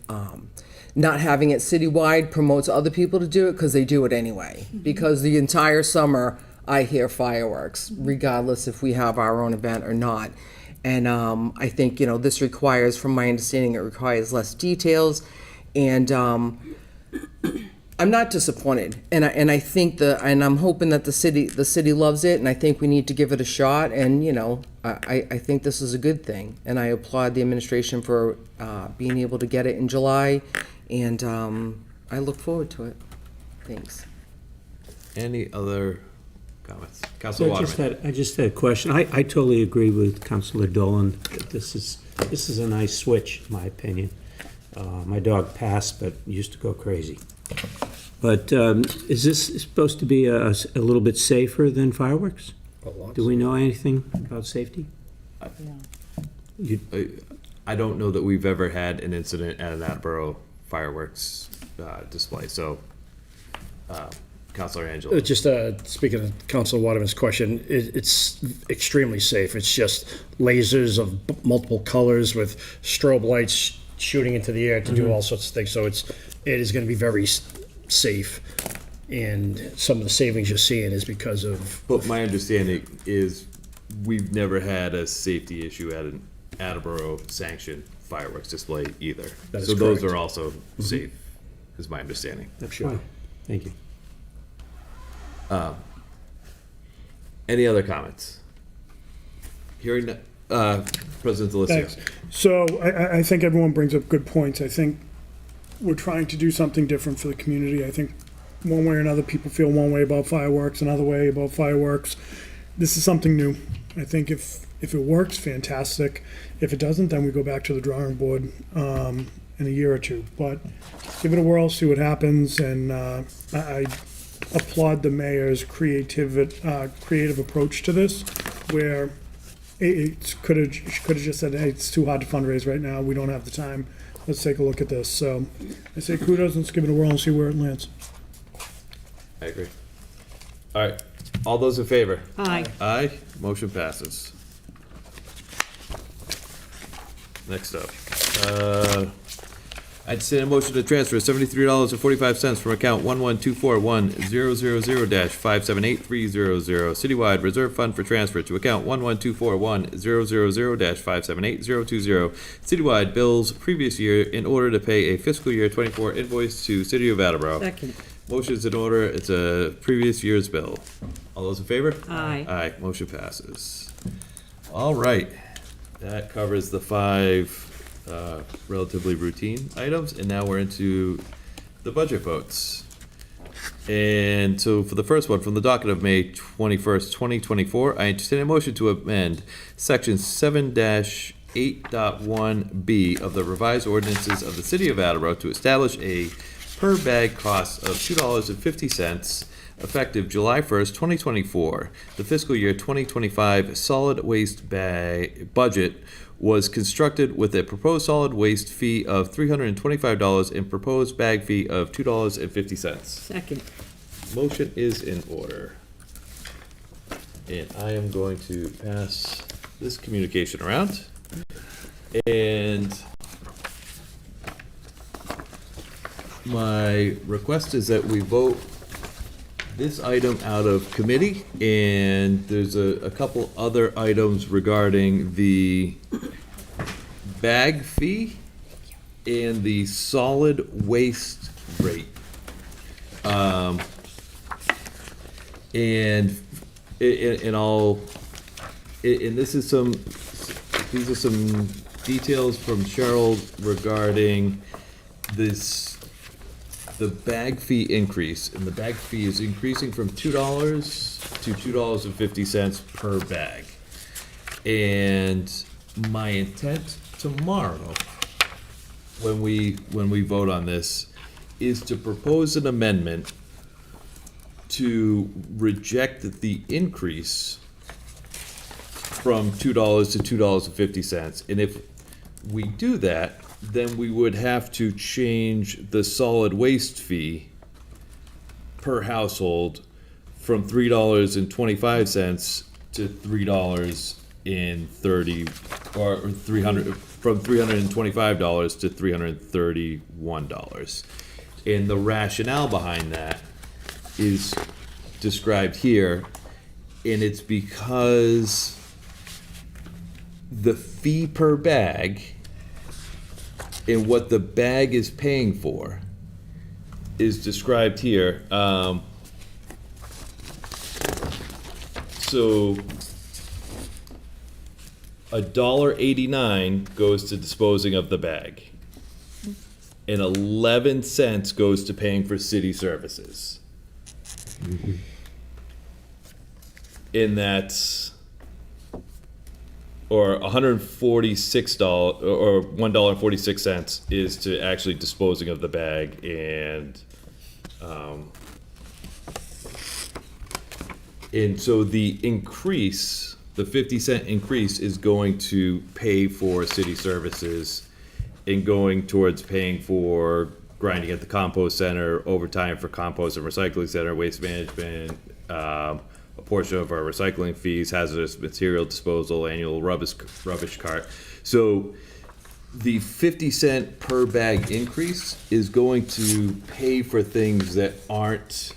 not having it citywide promotes other people to do it, because they do it anyway. Because the entire summer, I hear fireworks, regardless if we have our own event or not. And I think, this requires, from my understanding, it requires less details. And I'm not disappointed. And I think and I'm hoping that the city loves it, and I think we need to give it a shot. And, I think this is a good thing. And I applaud the administration for being able to get it in July. And I look forward to it. Thanks. Any other comments? Councilor Waterman. I just had a question. I totally agree with Councilor Dolan. This is a nice switch, in my opinion. My dog passed, but used to go crazy. But is this supposed to be a little bit safer than fireworks? Do we know anything about safety? I don't know that we've ever had an incident at an Attleboro fireworks display. So, Councilor Angelo. Just speaking of Councilor Waterman's question, it's extremely safe. It's just lasers of multiple colors with strobe lights shooting into the air to do all sorts of things. So it is going to be very safe. And some of the savings you're seeing is because of. But my understanding is we've never had a safety issue at an Attleboro sanctioned fireworks display either. That is so those correct. are also safe, is my understanding. Sure. Thank you. Any other comments? Hearing President Delicio. Thanks. So I think everyone brings up good points. I think we're trying to do something different for the community. I think one way or another, people feel one way about fireworks, another way about fireworks. This is something new. I think if it works, fantastic. If it doesn't, then we go back to the drawing board in a year or two. But give it a whirl, see what happens, and I applaud the mayor's creative approach to this, where it could have just said, hey, it's too hard to fundraise right now, we don't have the time, let's take a look at this. So I say kudos, let's give it a whirl and see where it lands. I agree. All right. All those in favor? Aye. Aye. Motion passes. Next up. I'd say a motion to transfer $73.45 from account 11241-000-578300 citywide reserve fund for transfer to account 11241-000-578020 citywide bills previous year in order to pay a fiscal year 24 invoice to City of Attleboro. Second. Motion's in order. It's a previous year's bill. All those in favor? Aye. Aye. Motion passes. All right. That covers the 5 relatively routine items, and now we're into the budget votes. And so for the first one, from the docket of May 21st, 2024, I entertain a motion to amend section 7-8.1B of the revised ordinances of the city of Attleboro to establish a per bag cost of $2.50 effective July 1st, 2024. The fiscal year 2025 solid waste bag budget was constructed with a proposed solid waste fee of $325 and proposed bag fee of $2.50. Second. Motion is in order. And I am going to pass this communication around. And my request is that we vote this item out of committee, and there's a couple other items regarding the bag fee and the solid waste rate. And this is these are some details from Cheryl regarding the bag fee increase, and the bag fee is increasing from $2 to $2.50 per bag. And my intent tomorrow, when we vote on this, is to propose an amendment to reject the increase from $2 to $2.50. And if we do that, then we would have to change the solid waste fee per household from $3.25 to $3.30, or 300, from $325 to $331. And the rationale behind that is described here, and it's because the fee per bag and what the bag is paying for is described here. So $1.89 goes to disposing of the bag, and 11 cents goes to paying for city services. And that's, or $146 or $1.46 is to actually disposing of the bag, and so the increase, the 50-cent increase, is going to pay for city services and going towards paying for grinding at the compost center, overtime for compost and recycling center, waste management, a portion of our recycling fees, hazardous material disposal, annual rubbish cart. So the 50-cent per bag increase is going to pay for things that aren't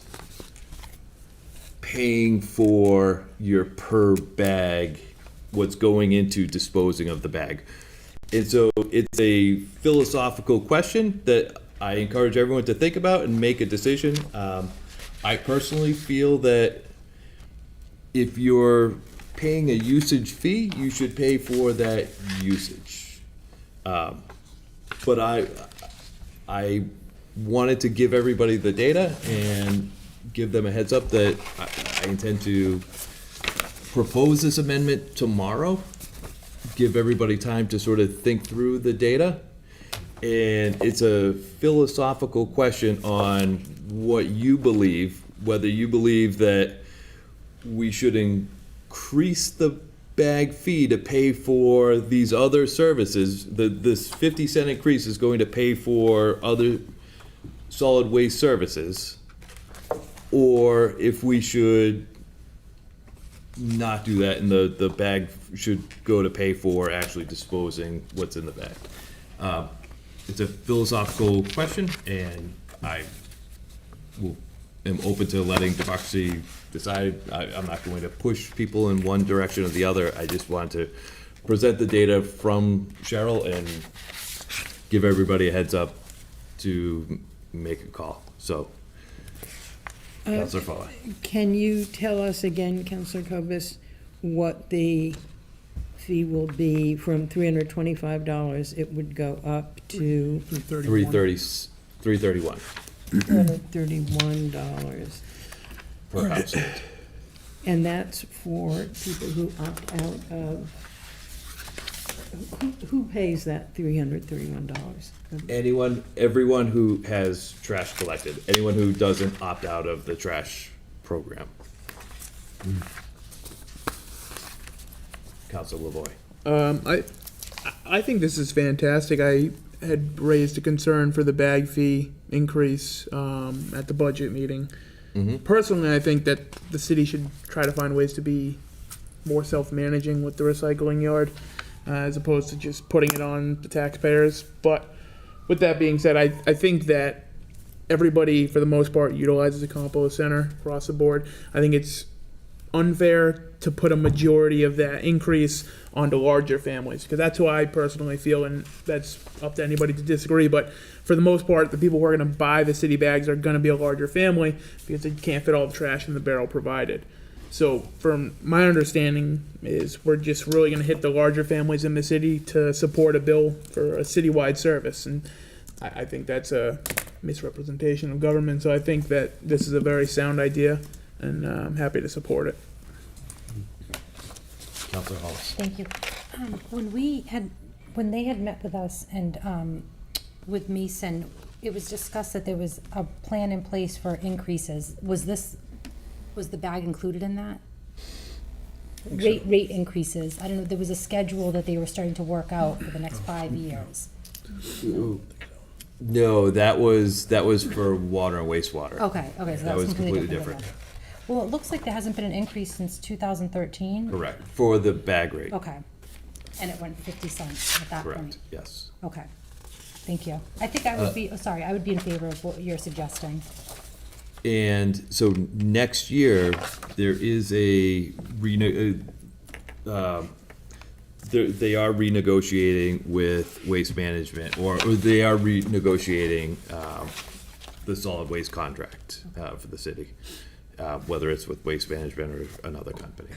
paying for your per bag, what's going into disposing of the bag. And so it's a philosophical question that I encourage everyone to think about and make a decision. I personally feel that if you're paying a usage fee, you should pay for that usage. But I wanted to give everybody the data and give them a heads up that I intend to propose this amendment tomorrow, give everybody time to sort of think through the data. And it's a philosophical question on what you believe, whether you believe that we should increase the bag fee to pay for these other services. This 50-cent increase is going to pay for other solid waste services, or if we should not do that and the bag should go to pay for actually disposing what's in the bag. It's a philosophical question, and I am open to letting democracy decide. I'm not going to push people in one direction or the other. I just want to present the data from Cheryl and give everybody a heads up to make a call. So, Councilor Fuller. Can you tell us again, Councilor Cobus, what the fee will be from $325? It would go up to $331. $231. per household. And that's for people who opt out of, who pays that $331? Everyone who has trash collected, anyone who doesn't opt out of the trash program. Council Lavoy. I think this is fantastic. I had raised a concern for the bag fee increase at the budget meeting. Personally, I think that the city should try to find ways to be more self-managing with the recycling yard, as opposed to just putting it on the taxpayers. But with that being said, I think that everybody, for the most part, utilizes a compost center across the board. I think it's unfair to put a majority of that increase onto larger families, because that's who I personally feel, and that's up to anybody to disagree. But for the most part, the people who are going to buy the city bags are going to be a larger family because they can't fit all the trash in the barrel provided. So from my understanding is we're just really going to hit the larger families in the city to support a bill for a citywide service. And I think that's a misrepresentation of government. So I think that this is a very sound idea, and I'm happy to support it. Councilor Hollis. Thank you. When they had met with us and with Mason, it was discussed that there was a plan in place for increases. Was the bag included in that? Rate increases. I don't know, there was a schedule that they were starting to work out for the next 5 years. No, that was for water and wastewater. Okay, so That that's was completely than different. that. Well, it looks like there hasn't been an increase since 2013. Correct. For the bag rate. Okay. And it went 50 cents at that point. Correct, yes. Okay. Thank you. I think I would be, I would be in favor of what you're suggesting. And so next year, there is they are renegotiating with Waste Management, or they are renegotiating the solid waste contract for the city, whether it's with Waste Management or another company.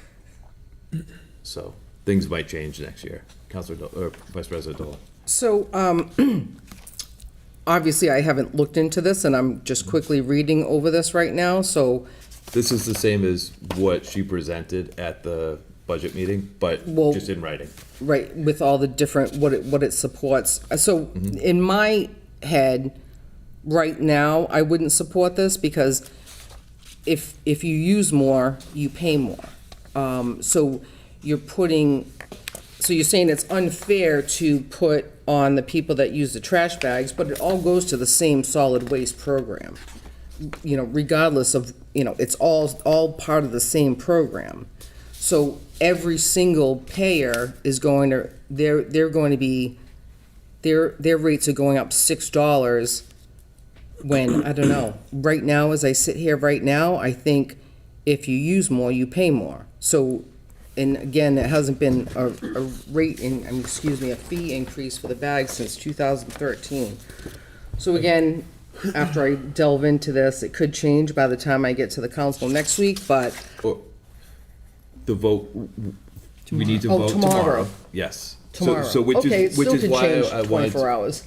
So things might change next year. Vice President Dolan. So, obviously, I haven't looked into this, and I'm just quickly reading over this right now, so. This is the same as what she presented at the budget meeting, but Well, just in writing. Right, with all the different, what it supports. So, in my head, right now, I wouldn't support this, because if you use more, you pay more. So you're saying it's unfair to put on the people that use the trash bags, but it all goes to the same solid waste program. Regardless of, it's all part of the same program. So every single payer is going to, their rates are going up $6 when, I don't know, right now, as I sit here right now, I think if you use more, you pay more. So, and again, it hasn't been a fee increase for the bags since 2013. So again, after I delve into this, it could change by the time I get to the council next week, but. The vote, we need to vote tomorrow. Yes. Tomorrow. So which Okay, it is, which still is could why change I wanted, 24 hours.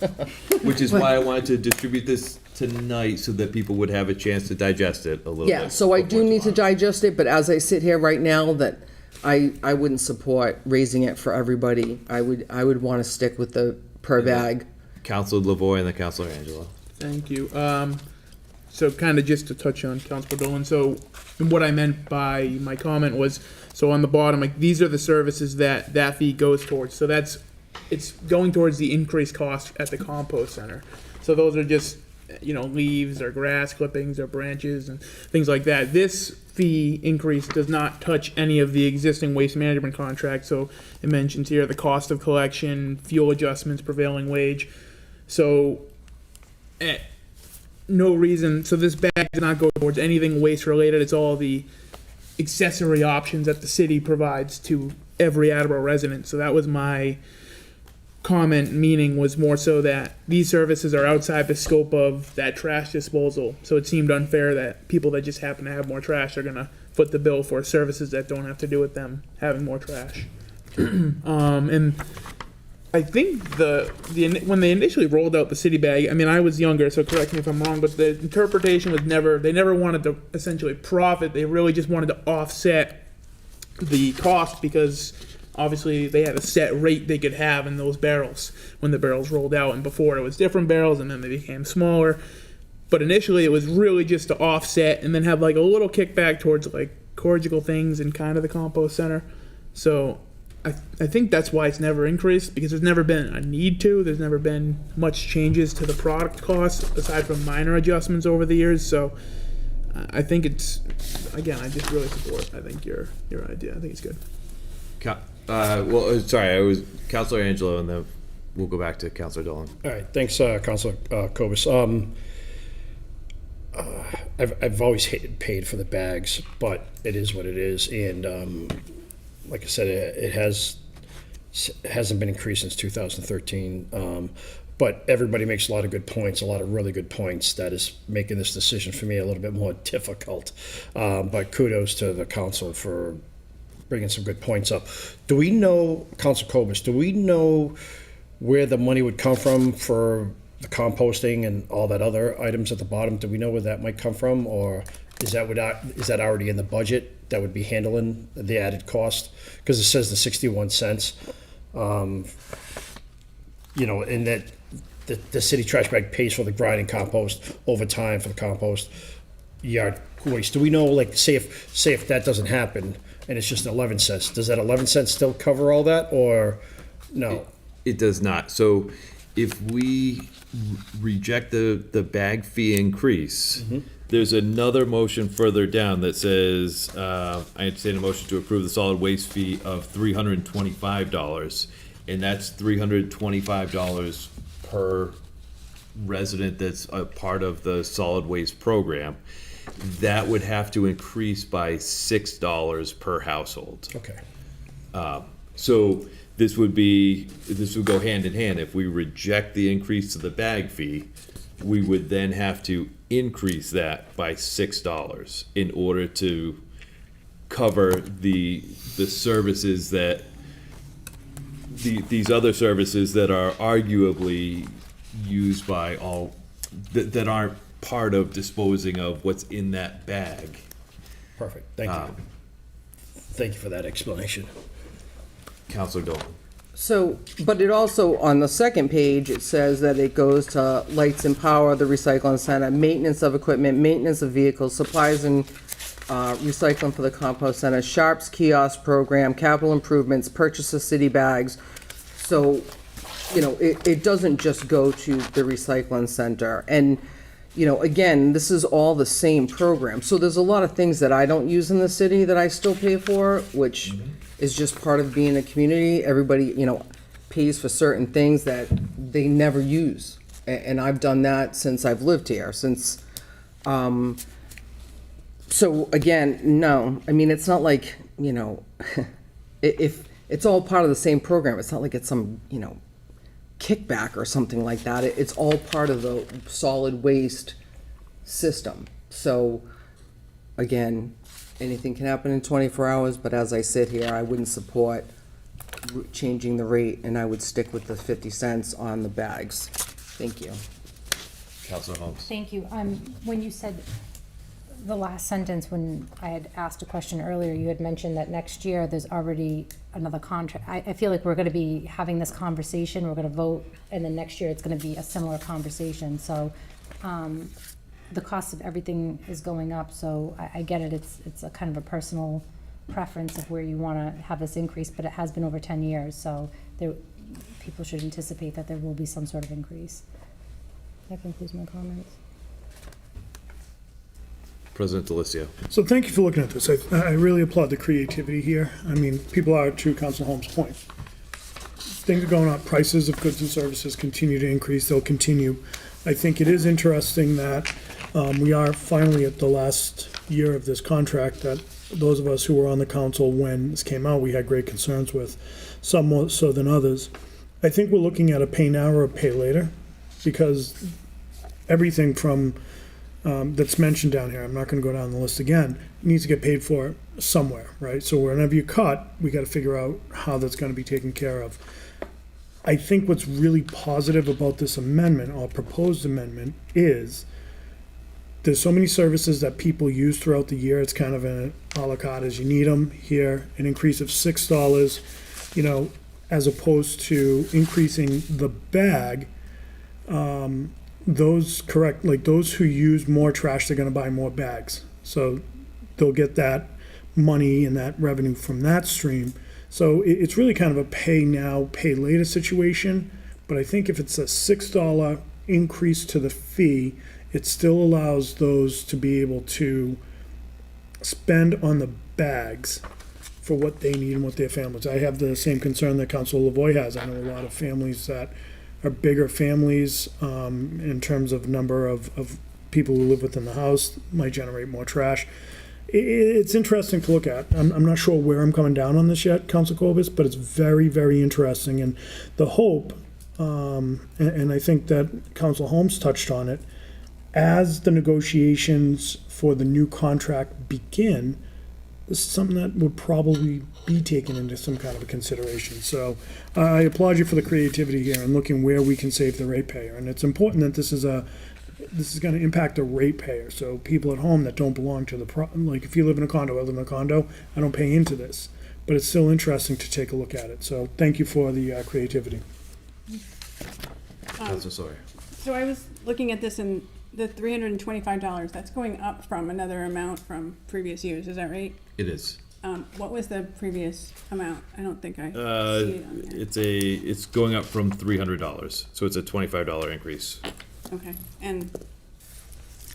which is why I wanted to distribute this tonight so that people would have a chance to digest it a little bit. Yeah, so I do before need to tomorrow. digest it, but as I sit here right now, that I wouldn't support raising it for everybody. I would want to stick with the per bag. Councilor Lavoy and then Councilor Angelo. Thank you. So kind of just to touch on Councilor Dolan, so what I meant by my comment was, so on the bottom, like, these are the services that fee goes towards. So it's going towards the increased cost at the compost center. So those are just, leaves or grass clippings or branches and things like that. This fee increase does not touch any of the existing waste management contracts. So it mentions here the cost of collection, fuel adjustments, prevailing wage. So no reason, so this bag does not go towards anything waste related. It's all the accessory options that the city provides to every Attleboro resident. So that was my comment, meaning was more so that these services are outside the scope of that trash disposal. So it seemed unfair that people that just happen to have more trash are gonna foot the bill for services that don't have to do with them having more trash. And I think when they initially rolled out the city bag, I mean, I was younger, so correct me if I'm wrong, but the interpretation was they never wanted to essentially profit. They really just wanted to offset the cost because obviously they had a set rate they could have in those barrels when the barrels rolled out. And before it was different barrels and then they became smaller. But initially it was really just to offset and then have like a little kickback towards like corrigal things and kind of the compost center. So I think that's why it's never increased, because there's never been a need to. There's never been much changes to the product costs aside from minor adjustments over the years. So I think it's, again, I just really support, I think, your idea. I think it's good. Sorry, I was Councilor Angelo, and then we'll go back to Councilor Dolan. All right, thanks, Councilor Kobus. I've always hated paid for the bags, but it is what it is, and like I said, it hasn't been increased since 2013. But everybody makes a lot of good points, a lot of really good points. That is making this decision for me a little bit more difficult. But kudos to the council for bringing some good points up. Do we know, Councilor Kobus, do we know where the money would come from for the composting and all that other items at the bottom? Do we know where that might come from, or is that already in the budget that would be handling the added cost? Because it says the 61 cents, and that the city trash bag pays for the grinding compost over time for the compost yard waste. Do we know, like, say if that doesn't happen and it's just 11 cents, does that 11 cents still cover all that, or no? It does not. So if we reject the bag fee increase, there's another motion further down that says, I entertain a motion to approve the solid waste fee of $325, and that's $325 per resident that's a part of the solid waste program. That would have to increase by $6 per household. Okay. So this would go hand in hand. If we reject the increase to the bag fee, we would then have to increase that by $6 in order to cover the services that these other services that are arguably used by all that aren't part of disposing of what's in that bag. Perfect. Thank you. Thank you for that explanation. Councilor Dolan. So, but it also, on the second page, it says that it goes to lights and power, the recycling center, maintenance of equipment, maintenance of vehicles, supplies and recycling for the compost center, Sharps kiosk program, capital improvements, purchase of city bags. So, it doesn't just go to the recycling center. And, again, this is all the same program. So there's a lot of things that I don't use in the city that I still pay for, which is just part of being a community. Everybody, pays for certain things that they never use. And I've done that since I've lived here, so again, no. I mean, it's not like, if it's all part of the same program, it's not like it's some, kickback or something like that. It's all part of the solid waste system. So again, anything can happen in 24 hours, but as I sit here, I wouldn't support changing the rate, and I would stick with the 50 cents on the bags. Thank you. Councilor Holmes. Thank you. When you said the last sentence, when I had asked a question earlier, you had mentioned that next year there's already another contract. I feel like we're going to be having this conversation, we're going to vote, and then next year it's going to be a similar conversation. So the cost of everything is going up, so I get it. It's a kind of a personal preference of where you want to have this increase, but it has been over 10 years, so people should anticipate that there will be some sort of increase. That concludes my comments. President Delicio. So thank you for looking at this. I really applaud the creativity here. I mean, people are, to Council Holmes' point, things are going up. Prices of goods and services continue to increase. They'll continue. I think it is interesting that we are finally at the last year of this contract that those of us who were on the council when this came out, we had great concerns with, some more so than others. I think we're looking at a pay now or a pay later, because everything from that's mentioned down here, I'm not going to go down the list again, needs to get paid for somewhere, right? So whenever you cut, we got to figure out how that's going to be taken care of. I think what's really positive about this amendment, or proposed amendment, is there's so many services that people use throughout the year. It's kind of an a la carte as you need them. Here, an increase of $6, you know, as opposed to increasing the bag. Those who use more trash, they're gonna buy more bags. So they'll get that money and that revenue from that stream. So it's really kind of a pay now, pay later situation. But I think if it's a $6 increase to the fee, it still allows those to be able to spend on the bags for what they need and what their families. I have the same concern that Councilor Lavoy has. I know a lot of families that are bigger families in terms of number of people who live within the house, might generate more trash. It's interesting to look at. I'm not sure where I'm coming down on this yet, Council Cobus, but it's very, very interesting. And the hope, and I think that Council Holmes touched on it, as the negotiations for the new contract begin, this is something that would probably be taken into some kind of a consideration. So I applaud you for the creativity here and looking where we can save the ratepayer. And it's important that this is going to impact the ratepayer. So people at home that don't belong to like if you live in a condo, I live in a condo, I don't pay into this. But it's still interesting to take a look at it. So thank you for the creativity. Councilor Sawyer. So I was looking at this and the $325, that's going up from another amount from previous years, is that right? It is. What was the previous amount? I don't think I see it on here. It's going up from $300, so it's a $25 increase. Okay, and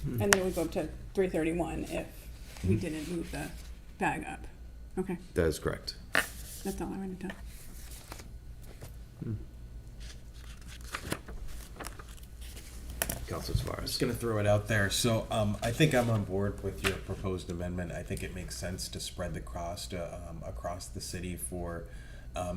then it would go up to $331 if we didn't move the bag up. Okay, That is correct. that's all I wanted to. Councilor I'm Tavares. just gonna throw it out there. So, I think I'm on board with your proposed amendment. I think it makes sense to spread the cost, across the city for,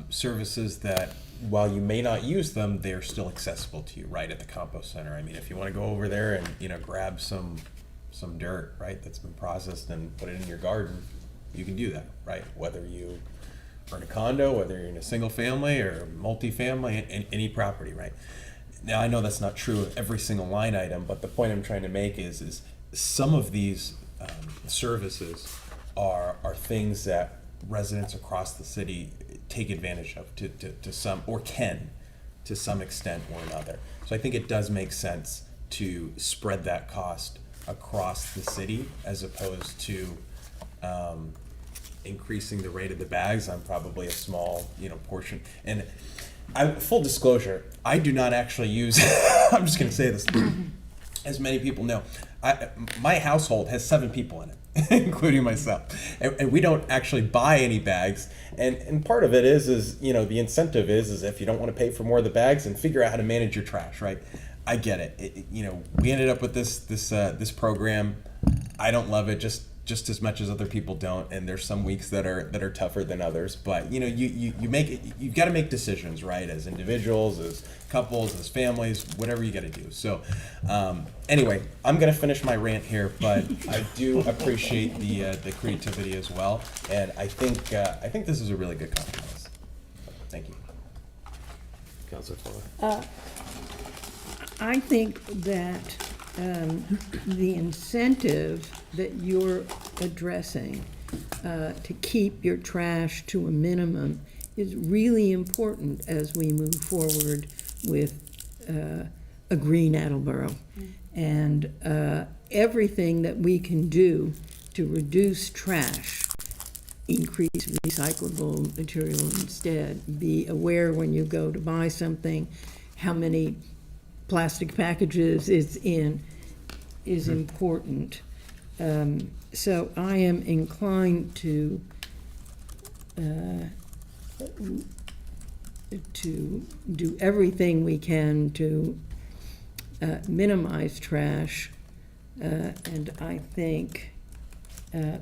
services that, while you may not use them, they're still accessible to you, right, at the compost center. I mean, if you wanna go over there and, grab some dirt, right, that's been processed and put it in your garden, you can do that, right? Whether you are in a condo, whether you're in a single family or multifamily, any property, right? Now, I know that's not true of every single line item, but the point I'm trying to make is some of these services are things that residents across the city take advantage of to some, or can, to some extent or another. So I think it does make sense to spread that cost across the city as opposed to increasing the rate of the bags on probably a small, portion. And full disclosure, I do not actually use, I'm just gonna say this, as many people know, my household has 7 people in it, including myself. And we don't actually buy any bags. And part of it is the incentive is if you don't wanna pay for more of the bags, then figure out how to manage your trash, right? I get it. We ended up with this program. I don't love it just as much as other people don't, and there's some weeks that are tougher than others. But you've got to make decisions, right? As individuals, as couples, as families, whatever you got to do. So anyway, I'm gonna finish my rant here, but I do appreciate the creativity as well, and I think this is a really good compromise. Thank you. Councilor Fuller. I think that the incentive that you're addressing to keep your trash to a minimum is really important as we move forward with a green Attleboro. And everything that we can do to reduce trash, increase recyclable material instead, be aware when you go to buy something how many plastic packages it's in is important. So I am inclined to do everything we can to minimize trash, and I think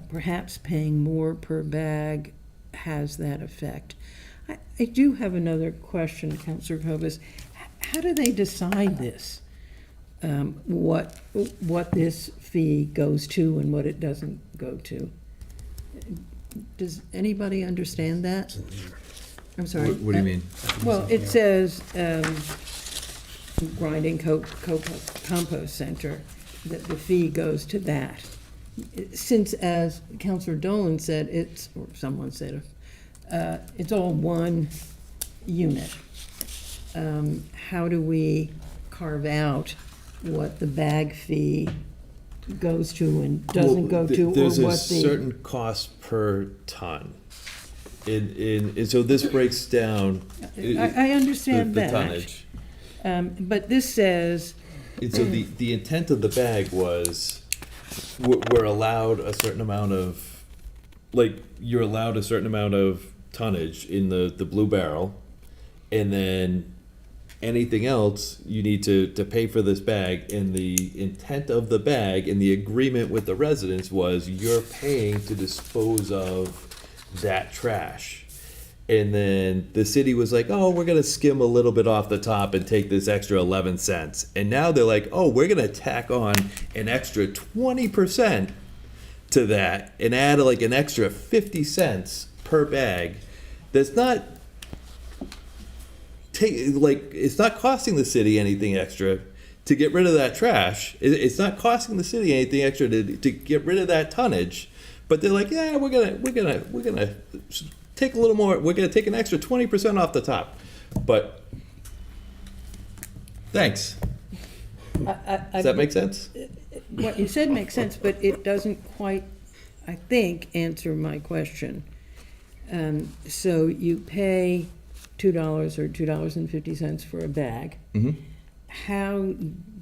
perhaps paying more per bag has that effect. I do have another question, Councilor Cobus. How do they decide this? What this fee goes to and what it doesn't go to? Does anybody understand that? I'm sorry. What do you mean? Well, it says, grinding compost center, that the fee goes to that. Since, as Councilor Dolan said, or someone said, it's all one unit. How do we carve out what the bag fee goes to and doesn't go to, or There's a what the? certain cost per ton. And so this breaks down. I understand the that. tonnage. But this says, And so the intent of the bag was, we're allowed a certain amount of, like, you're allowed a certain amount of tonnage in the blue barrel, and then anything else, you need to pay for this bag, and the intent of the bag and the agreement with the residents was you're paying to dispose of that trash. And then the city was like, oh, we're gonna skim a little bit off the top and take this extra 11 cents. And now they're like, oh, we're gonna tack on an extra 20% to that and add like an extra 50 cents per bag. That's not it's not costing the city anything extra to get rid of that trash. It's not costing the city anything extra to get rid of that tonnage. But they're like, yeah, we're gonna take a little more. We're gonna take an extra 20% off the top. But thanks. Does that make sense? what you said makes sense, but it doesn't quite, I think, answer my question. So you pay $2 or $2.50 for a bag. Mm-hmm. How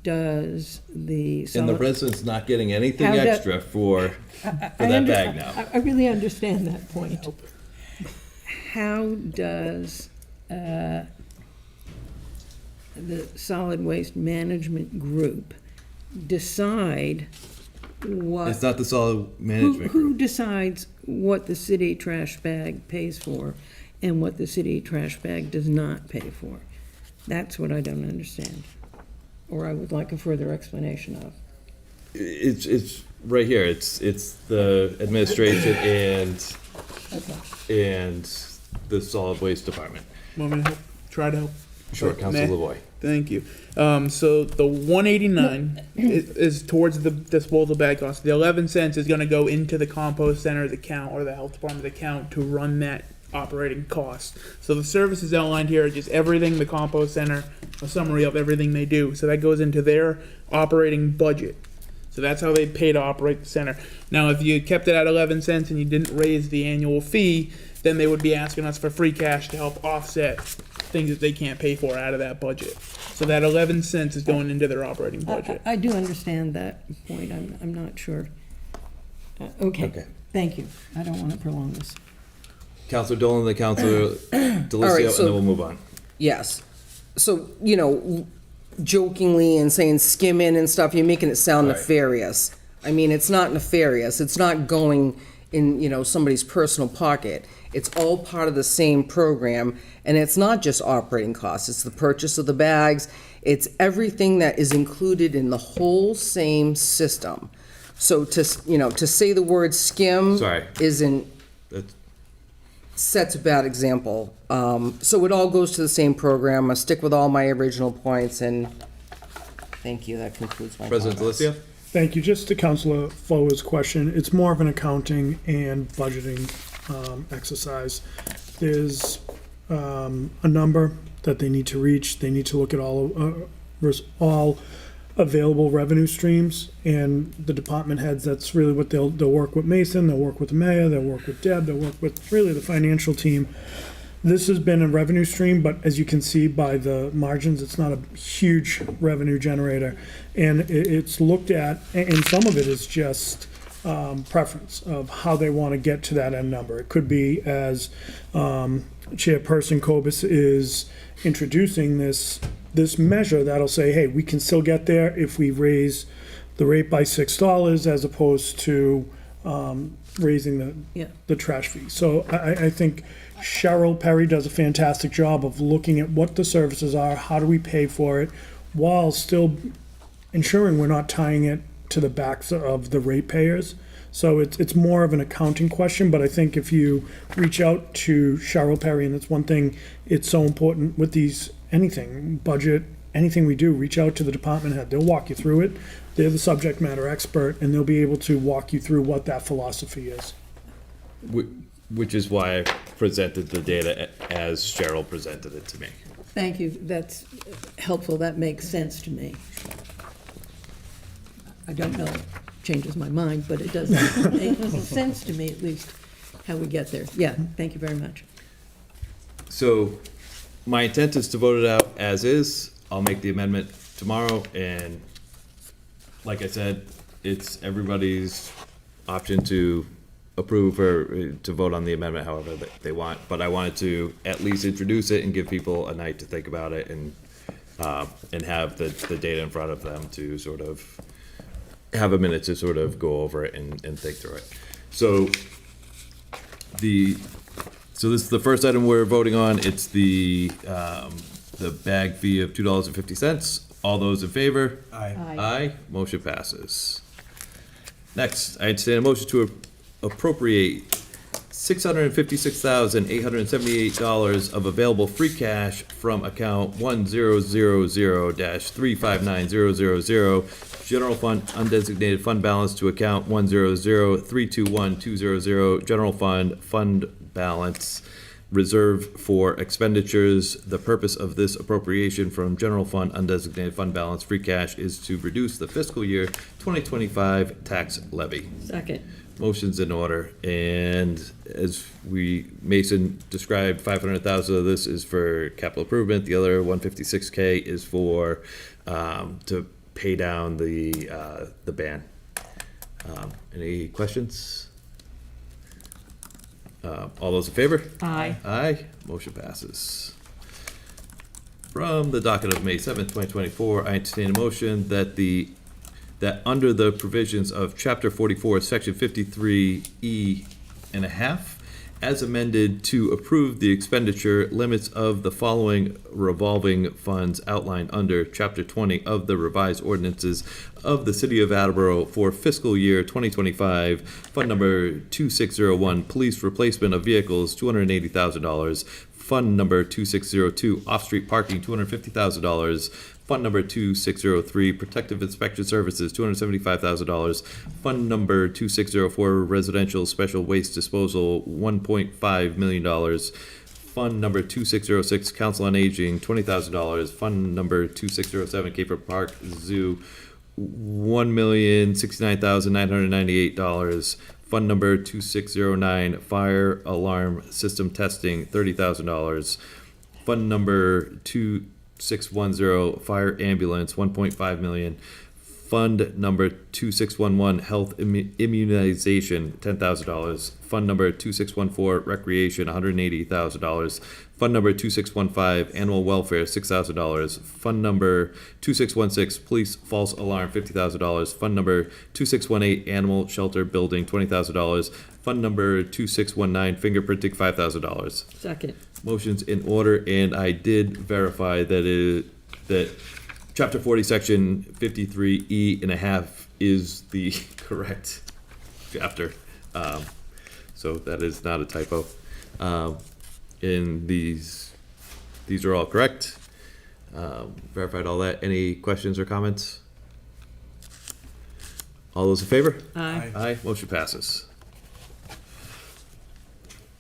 does the And the resident's not getting anything extra for that bag now. I really understand that point. How does the solid waste management group decide what? It's not the solid management Who group. decides what the city trash bag pays for and what the city trash bag does not pay for? That's what I don't understand, or I would like a further explanation of. It's right here. It's the administration and the solid waste department. Want me to help? Try to help? Sure, Councilor May? Lavoy. Thank you. So the 189 is towards the disposal bag cost. The 11 cents is going to go into the compost center's account or the health department's account to run that operating cost. So the services outlined here are just everything the compost center, a summary of everything they do. So that goes into their operating budget. So that's how they pay to operate the center. Now, if you kept it at 11 cents and you didn't raise the annual fee, then they would be asking us for free cash to help offset things that they can't pay for out of that budget. So that 11 cents is going into their operating budget. I do understand that point. I'm not sure. Okay. Thank you. I don't want to prolong this. Councilor Dolan, the Councilor Delicio, so- and then we'll move on. Yes. So, jokingly and saying skim in and stuff, you're making it sound Right. nefarious. I mean, it's not nefarious. It's not going in, somebody's personal pocket. It's all part of the same program, and it's not just operating costs. It's the purchase of the bags. It's everything that is included in the whole same system. So to say the word skim Sorry. isn't, That's, sets a bad example. So it all goes to the same program. I stick with all my original points, and thank you. That concludes my President comments. Delicio? Thank you. Just to Councilor Flower's question, it's more of an accounting and budgeting exercise. There's a number that they need to reach. They need to look at all available revenue streams, and the department heads, that's really what they'll work with Mason, they'll work with the mayor, they'll work with Deb, they'll work with really the financial team. This has been a revenue stream, but as you can see by the margins, it's not a huge revenue generator. And it's looked at, and some of it is just preference of how they want to get to that end number. It could be, as Chairperson Kobus is introducing this measure, that'll say, hey, we can still get there if we raise the rate by $6 as opposed to raising the trash fee. So I think Cheryl Perry does a fantastic job of looking at what the services are, how do we pay for it, while still ensuring we're not tying it to the backs of the ratepayers. So it's more of an accounting question, but I think if you reach out to Cheryl Perry, and that's one thing, it's so important with these, anything, budget, anything we do, reach out to the department head. They'll walk you through it. They're the subject matter expert, and they'll be able to walk you through what that philosophy is. Which is why I presented the data as Cheryl presented it to me. Thank you, that's helpful, that makes sense to me. I don't know, it changes my mind, but it does make sense to me, at least, how we get there. Yeah, thank you very much. So my intent is to vote it out as is. I'll make the amendment tomorrow, and like I said, it's everybody's option to approve or to vote on the amendment however they want. But I wanted to at least introduce it and give people a night to think about it and have the data in front of them to sort of have a minute to sort of go over it and think through it. So this is the first item we're voting on. It's the bag fee of $2.50. All those in favor? Aye. Aye. Motion passes. Next, I entertain a motion to appropriate $656,878 of available free cash from account 1000-359000, general fund undesignated fund balance, to account 100-321-200, general fund balance, reserve for expenditures. The purpose of this appropriation from general fund undesignated fund balance free cash is to reduce the fiscal year 2025 tax levy. Second. Motion's in order, and as Mason described, 500,000 of this is for capital improvement. The other 156K is for to pay down the ban. Any questions? All those in favor? Aye. Aye. Motion passes. From the docket of May 7th, 2024, I entertain a motion that under the provisions of Chapter 44, Section 53E and a half, as amended, to approve the expenditure limits of the following revolving funds outlined under Chapter 20 of the revised ordinances of the City of Attleboro for fiscal year 2025. Fund number 2601, police replacement of vehicles, $280,000. Fund number 2602, off-street parking, $250,000. Fund number 2603, protective inspection services, $275,000. Fund number 2604, residential special waste disposal, $1.5 million. Fund number 2606, council on aging, $20,000. Fund number 2607, Caper Park Zoo, $1,069,998. Fund number 2609, fire alarm system testing, $30,000. Fund number 2610, fire ambulance, $1.5 million. Fund number 2611, health immunization, $10,000. Fund number 2614, recreation, $180,000. Fund number 2615, animal welfare, $6,000. Fund number 2616, police false alarm, $50,000. Fund number 2618, animal shelter building, $20,000. Fund number 2619, fingerprinting, $5,000. Second. Motion's in order, and I did verify that Chapter 40, Section 53E and a half is the correct chapter. So that is not a typo. And these are all correct. Verified all that. Any questions or comments? All those in favor? Aye. Aye. Motion passes.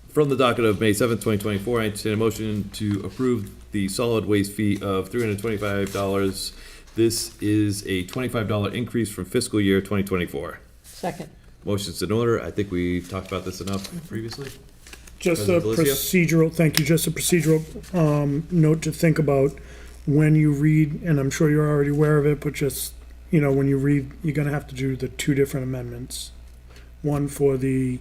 From the docket of May 7th, 2024, I entertain a motion to approve the solid waste fee of $325. This is a $25 increase from fiscal year 2024. Second. Motion's in order. I think we talked about this enough previously. Just a President procedural, thank you, just a procedural note to think about when you read, and I'm sure you're already aware of it, but just, when you read, you're gonna have to do the two different amendments. One for the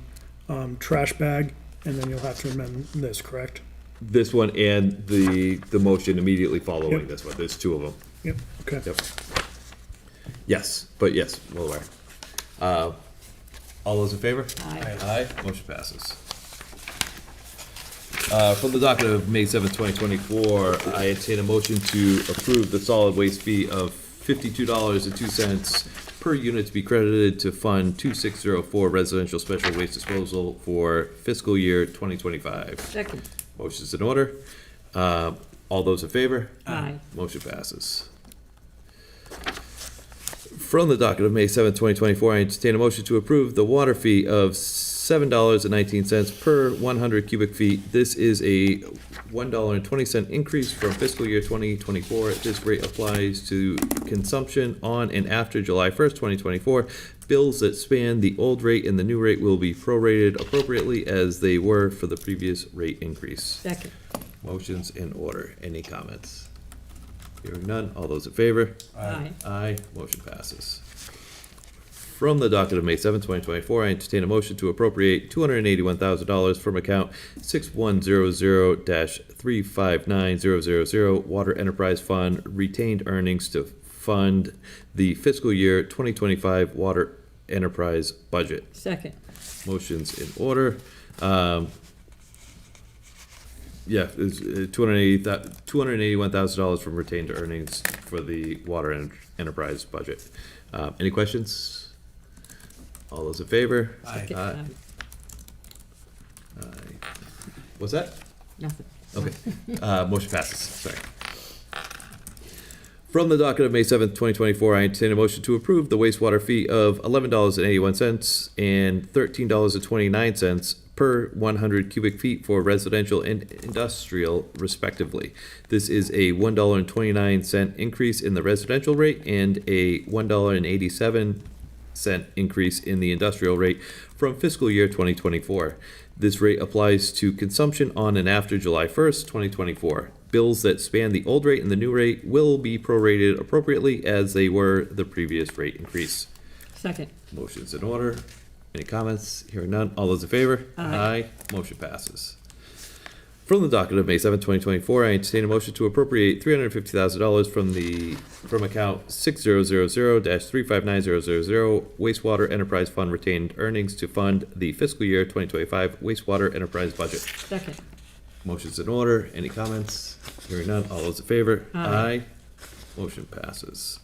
trash bag, and then you'll have to amend this, correct? This one and the motion immediately following Yep. this one. There's two of them. Yep, okay. Yep. Yes, but yes, well aware. All those in favor? Aye. Aye. Motion passes. From the docket of May 7th, 2024, I entertain a motion to approve the solid waste fee of $52.02 per unit to be credited to Fund 2604 Residential Special Waste Disposal for fiscal year 2025. Second. Motion's in order. All those in favor? Aye. Motion passes. From the docket of May 7th, 2024, I entertain a motion to approve the water fee of $7.19 per 100 cubic feet. This is a $1.20 increase from fiscal year 2024. This rate applies to consumption on and after July 1st, 2024. Bills that span the old rate and the new rate will be prorated appropriately as they were for the previous rate increase. Second. Motion's in order. Any comments? Hearing none. All those in favor? Aye. Aye. Motion passes. From the docket of May 7, 2024, I entertain a motion to appropriate $281,000 from account 6100-359000 Water Enterprise Fund retained earnings to fund the fiscal year 2025 Water Enterprise budget. Second. Motion's in order. Yeah, it's $281,000 from retained earnings for the Water Enterprise budget. Any questions? All those in favor? Second. Aye. What's that? Nothing. Okay. Motion passes. Sorry. From the docket of May 7th, 2024, I entertain a motion to approve the wastewater fee of $11.81 and $13.29 per 100 cubic feet for residential and industrial, respectively. This is a $1.29 increase in the residential rate and a $1.87 increase in the industrial rate from fiscal year 2024. This rate applies to consumption on and after July 1st, 2024. Bills that span the old rate and the new rate will be prorated appropriately as they were the previous rate increase. Second. Motion's in order. Any comments? Hearing none. All those in favor? Aye. Motion passes. From the docket of May 7, 2024, I entertain a motion to appropriate $350,000 from account 6000-359000 Wastewater Enterprise Fund retained earnings to fund the fiscal year 2025 Wastewater Enterprise budget. Second. Motion's in order. Any comments? Hearing none. All those in favor? Aye. Motion passes.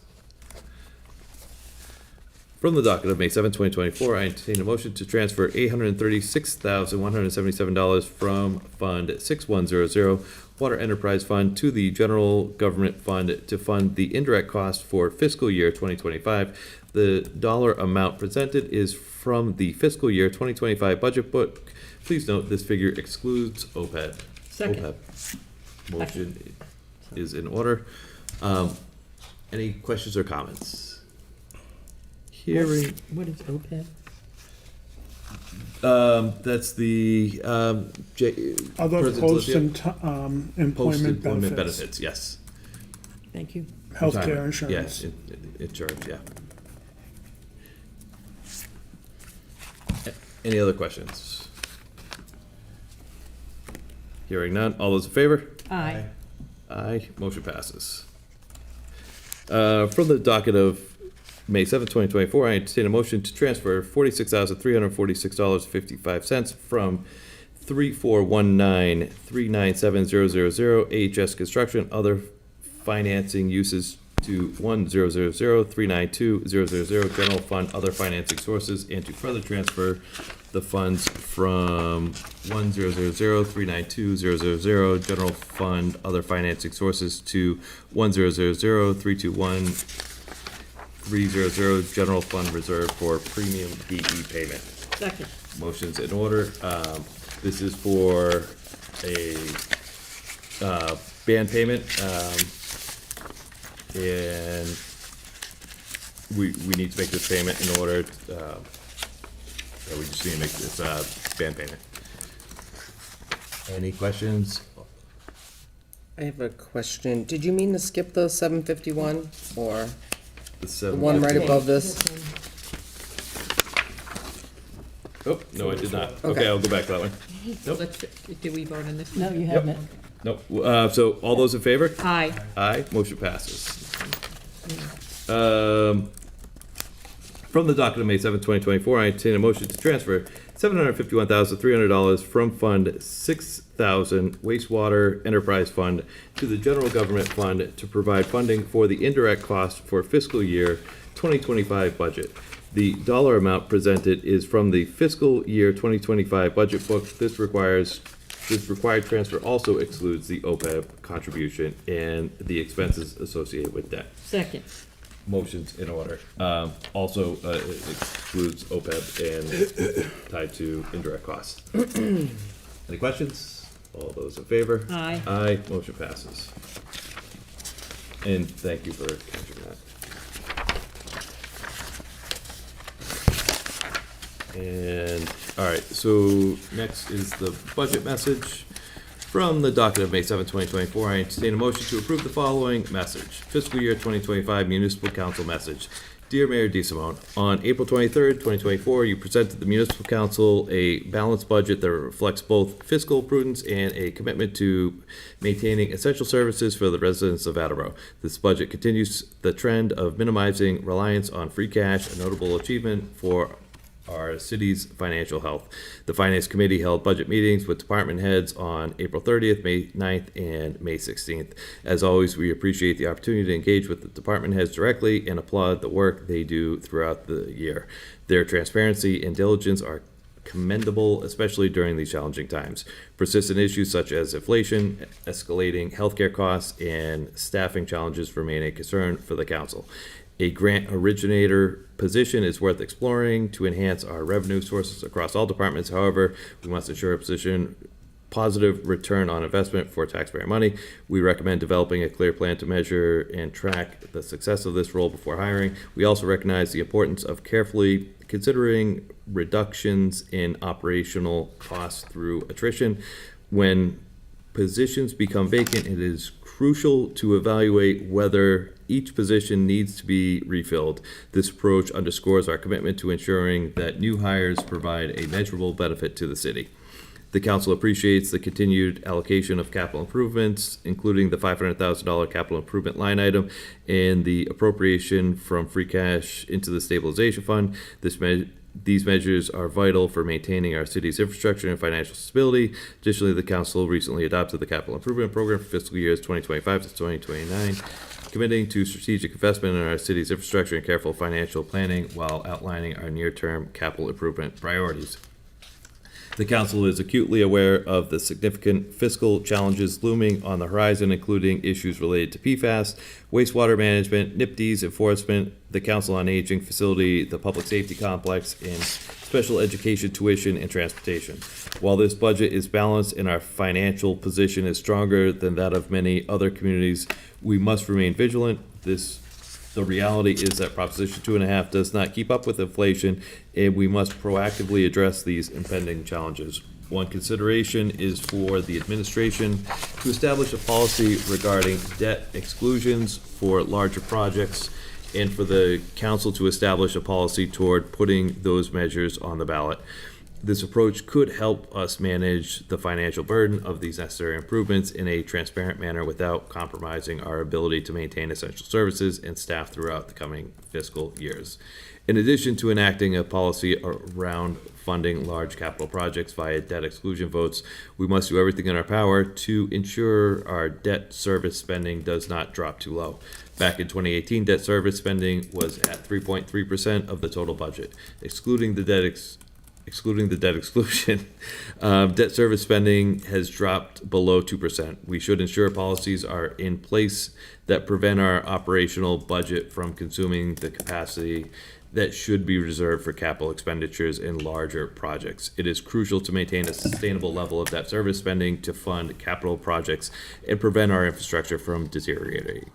From the docket of May 7, 2024, I entertain a motion to transfer $836,177 from Fund 6100 Water Enterprise Fund to the General Government Fund to fund the indirect cost for fiscal year 2025. The dollar amount presented is from the fiscal year 2025 budget book. Please note this figure excludes OPEB. Second. OPEB. Motion is in order. Any questions or comments? Hearing. What is OPEB? That's the Other President's post-employment post-employment benefits, benefits. Yes. Thank you. healthcare Retirement. insurance. Yes, insurance. Yeah. Any other questions? Hearing none. All those in favor? Aye. Aye. Motion passes. From the docket of May 7th, 2024, I entertain a motion to transfer $46,346.55 from 3419397000 AHS Construction other financing uses to 1000392000 General Fund other financing sources, and to further transfer the funds from 1000392000 General Fund other financing sources to 1000321300 General Fund Reserve for premium DE payment. Second. Motion's in order. This is for a band payment, and we need to make this payment in order. We just need to make this band payment. Any questions? I have a question. Did you mean to skip the 751 or The the one right above this? Oh, no, I did not. Okay. Okay, I'll go back to that one. Nope. Did we vote on this? No, you haven't. Nope. So all those in favor? Aye. Aye, motion passes. From the docket of May 7th, 2024, I entertain a motion to transfer $751,300 from Fund 6 $6,000 wastewater enterprise fund to the general government fund to provide funding for the indirect costs for fiscal year 2025 budget. The dollar amount presented is from the fiscal year 2025 budget book. This required transfer also excludes the OPEB contribution and the expenses associated with debt. Second. Motion's in order. Also excludes OPEB and tied to indirect costs. Any questions? All those in favor? Aye. Aye, motion passes. And thank you for catching that. And, all right, so next is the budget message. From the docket of May 7, 2024, I entertain a motion to approve the following message. Fiscal year 2025 Municipal Council message. Dear Mayor DeSimone, on April 23rd, 2024, you presented the Municipal Council a balanced budget that reflects both fiscal prudence and a commitment to maintaining essential services for the residents of Attleboro. This budget continues the trend of minimizing reliance on free cash, a notable achievement for our city's financial health. The Finance Committee held budget meetings with department heads on April 30th, May 9th, and May 16th. As always, we appreciate the opportunity to engage with the department heads directly and applaud the work they do throughout the year. Their transparency and diligence are commendable, especially during these challenging times. Persistent issues such as inflation, escalating healthcare costs, and staffing challenges remain a concern for the council. A grant originator position is worth exploring to enhance our revenue sources across all departments. However, we must ensure a positive return on investment for taxpayer money. We recommend developing a clear plan to measure and track the success of this role before hiring. We also recognize the importance of carefully considering reductions in operational costs through attrition. When positions become vacant, it is crucial to evaluate whether each position needs to be refilled. This approach underscores our commitment to ensuring that new hires provide a measurable benefit to the city. The council appreciates the continued allocation of capital improvements, including the $500,000 capital improvement line item and the appropriation from free cash into the stabilization fund. These measures are vital for maintaining our city's infrastructure and financial stability. Additionally, the council recently adopted the capital improvement program for fiscal years 2025 to 2029, committing to strategic investment in our city's infrastructure and careful financial planning while outlining our near-term capital improvement priorities. The council is acutely aware of the significant fiscal challenges looming on the horizon, including issues related to PFAS, wastewater management, NIPD's enforcement, the Council on Aging facility, the public safety complex, and special education tuition and transportation. While this budget is balanced and our financial position is stronger than that of many other communities, we must remain vigilant. The reality is that Proposition 2.5 does not keep up with inflation, and we must proactively address these impending challenges. One consideration is for the administration to establish a policy regarding debt exclusions for larger projects, and for the council to establish a policy toward putting those measures on the ballot. This approach could help us manage the financial burden of these necessary improvements in a transparent manner without compromising our ability to maintain essential services and staff throughout the coming fiscal years. In addition to enacting a policy around funding large capital projects via debt exclusion votes, we must do everything in our power to ensure our debt service spending does not drop too low. Back in 2018, debt service spending was at 3.3% of the total budget. Excluding the debt exclusion, debt service spending has dropped below 2%. We should ensure policies are in place that prevent our operational budget from consuming the capacity that should be reserved for capital expenditures in larger projects. It is crucial to maintain a sustainable level of debt service spending to fund capital projects and prevent our infrastructure from deteriorating.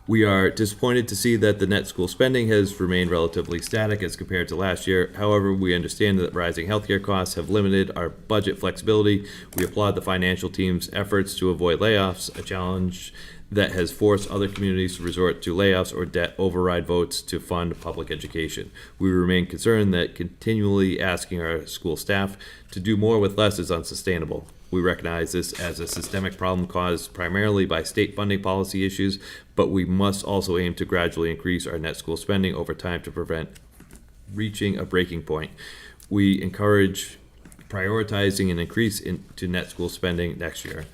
We are disappointed to see that the net school spending has remained relatively static as compared to last year. However, we understand that rising healthcare costs have limited our budget flexibility. We applaud the financial team's efforts to avoid layoffs, a challenge that has forced other communities to resort to layoffs or debt override votes to fund public education. We remain concerned that continually asking our school staff to do more with less is unsustainable. We recognize this as a systemic problem caused primarily by state funding policy issues, but we must also aim to gradually increase our net school spending over time to prevent reaching a breaking point. We encourage prioritizing an increase into net school spending next year.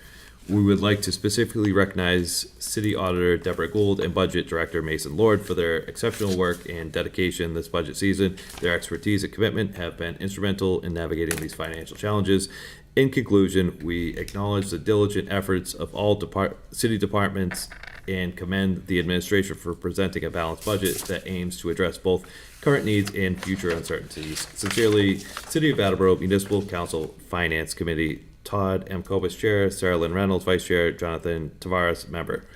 We would like to specifically recognize City Auditor Deborah Gould and Budget Director Mason Lord for their exceptional work and dedication this budget season. Their expertise and commitment have been instrumental in navigating these financial challenges. In conclusion, we acknowledge the diligent efforts of all city departments and commend the administration for presenting a balanced budget that aims to address both current needs and future uncertainties. Sincerely, City of Attleboro Municipal Council Finance Committee, Todd M. Kobus, Chair, Sarah Lynn Reynolds, Vice Chair, Jonathan Tavares, Member.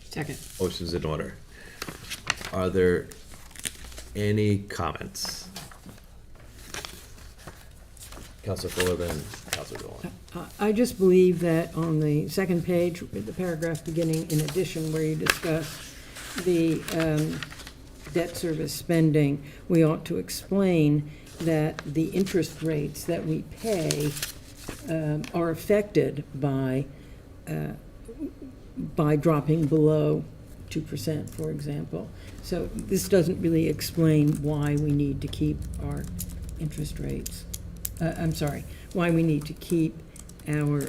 Second. Motion's in order. Are there any comments? Councilor Fuller, then Councilor Dolan. I just believe that on the second page, the paragraph beginning in addition, where you discuss the debt service spending, we ought to explain that the interest rates that we pay are affected by dropping below 2%, for example. So this doesn't really explain why we need to keep our interest rates. Why we need to keep our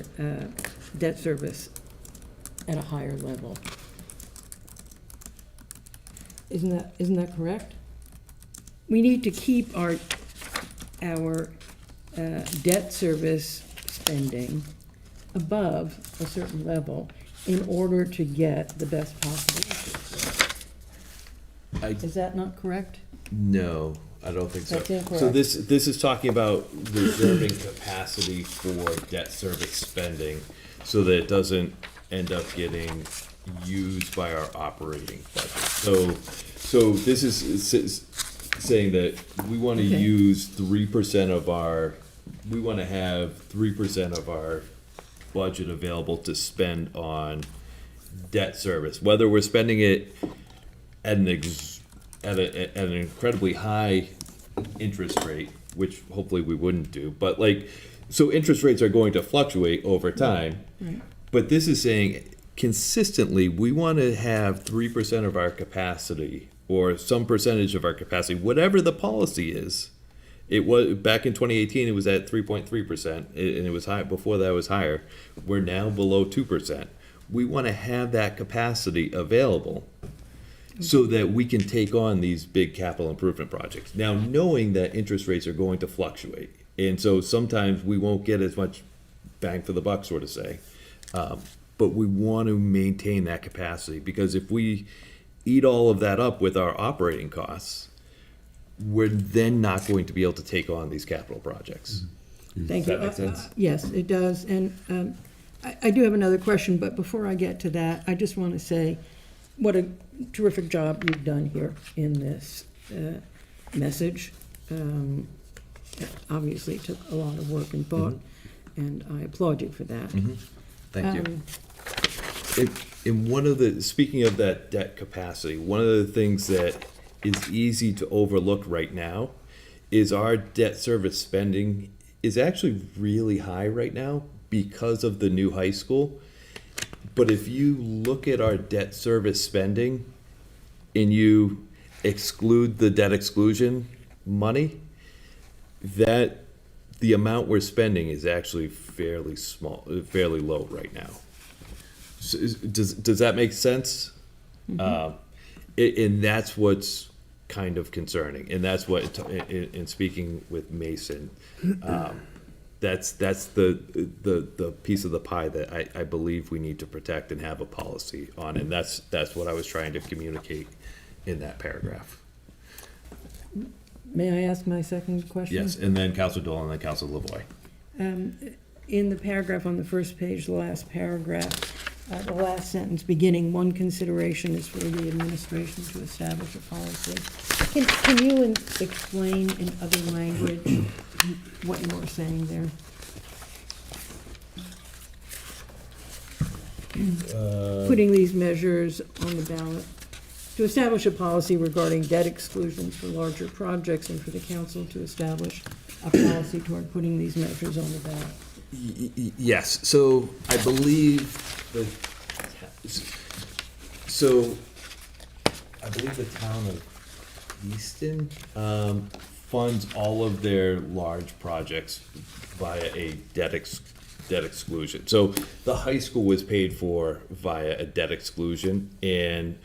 debt service at a higher level. Isn't that correct? We need to keep our debt service spending above a certain level in order to get the best possible interest rate. Is that not correct? No, I don't think so. That's incorrect. So this is talking about reserving capacity for debt service spending so that it doesn't end up getting used by our operating budget. So this is saying that we want to use 3% of our, we want to have 3% of our budget available to spend on debt service, whether we're spending it at an incredibly high interest rate, which hopefully we wouldn't do, but so interest rates are going to fluctuate over time. Right. But this is saying consistently we want to have 3% of our capacity or some percentage of our capacity, whatever the policy is. It was back in 2018, it was at 3.3%, and it was high before that. It was higher. We're now below 2%. We want to have that capacity available so that we can take on these big capital improvement projects. Now, knowing that interest rates are going to fluctuate, and so sometimes we won't get as much bang for the buck, so to say, but we want to maintain that capacity, because if we eat all of that up with our operating costs, we're then not going to be able to take on these capital projects. Thank Does you. that make sense? Yes, it does. And I do have another question, but before I get to that, I just want to say what a terrific job you've done here in this message. Obviously, it took a lot of work and thought, and I applaud you for that. Thank you. In one of the, speaking of that debt capacity, one of the things that is easy to overlook right now is our debt service spending is actually really high right now because of the new high school. But if you look at our debt service spending and you exclude the debt exclusion money, that the amount we're spending is actually fairly small, fairly low right now. So does that make sense? And that's what's kind of concerning, and that's what, in speaking with Mason, that's the piece of the pie that I believe we need to protect and have a policy on, and that's what I was trying to communicate in that paragraph. May I ask my second question? Yes, and then Councilor Dolan and then Councilor Lavoy. In the paragraph on the first page, the last paragraph, the last sentence beginning, one consideration is for the administration to establish a policy. Can you explain in other language what you were saying there? Putting these measures on the ballot. To establish a policy regarding debt exclusions for larger projects and for the council to establish a policy toward putting these measures on the ballot. Yes, so I believe the town of Easton funds all of their large projects via a debt exclusion. So the high school was paid for via a debt exclusion, and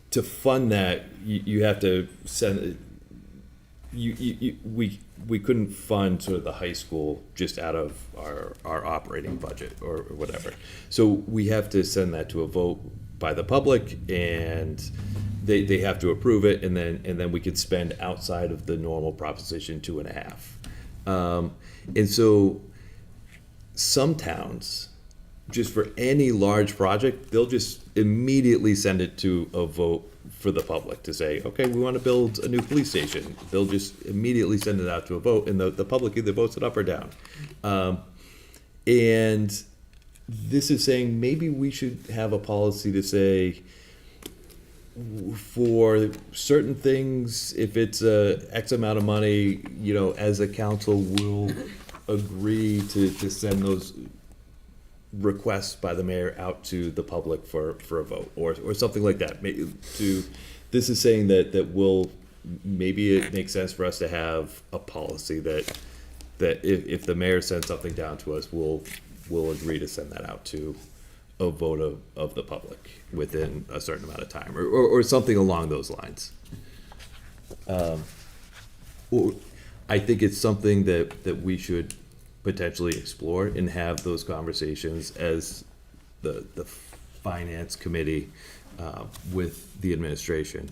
to fund that, you have to send, we couldn't fund sort of the high school just out of our operating budget or whatever. So we have to send that to a vote by the public, and they have to approve it, and then we could spend outside of the normal Proposition 2.5. And so some towns, just for any large project, they'll just immediately send it to a vote for the public to say, okay, we want to build a new police station. They'll just immediately send it out to a vote, and the public either votes it up or down. And this is saying maybe we should have a policy to say, for certain things, if it's X amount of money, as a council, we'll agree to send those requests by the mayor out to the public for a vote, or something like that. This is saying that maybe it makes sense for us to have a policy that if the mayor sends something down to us, we'll agree to send that out to a vote of the public within a certain amount of time, or something along those lines. I think it's something that we should potentially explore and have those conversations as the finance committee with the administration,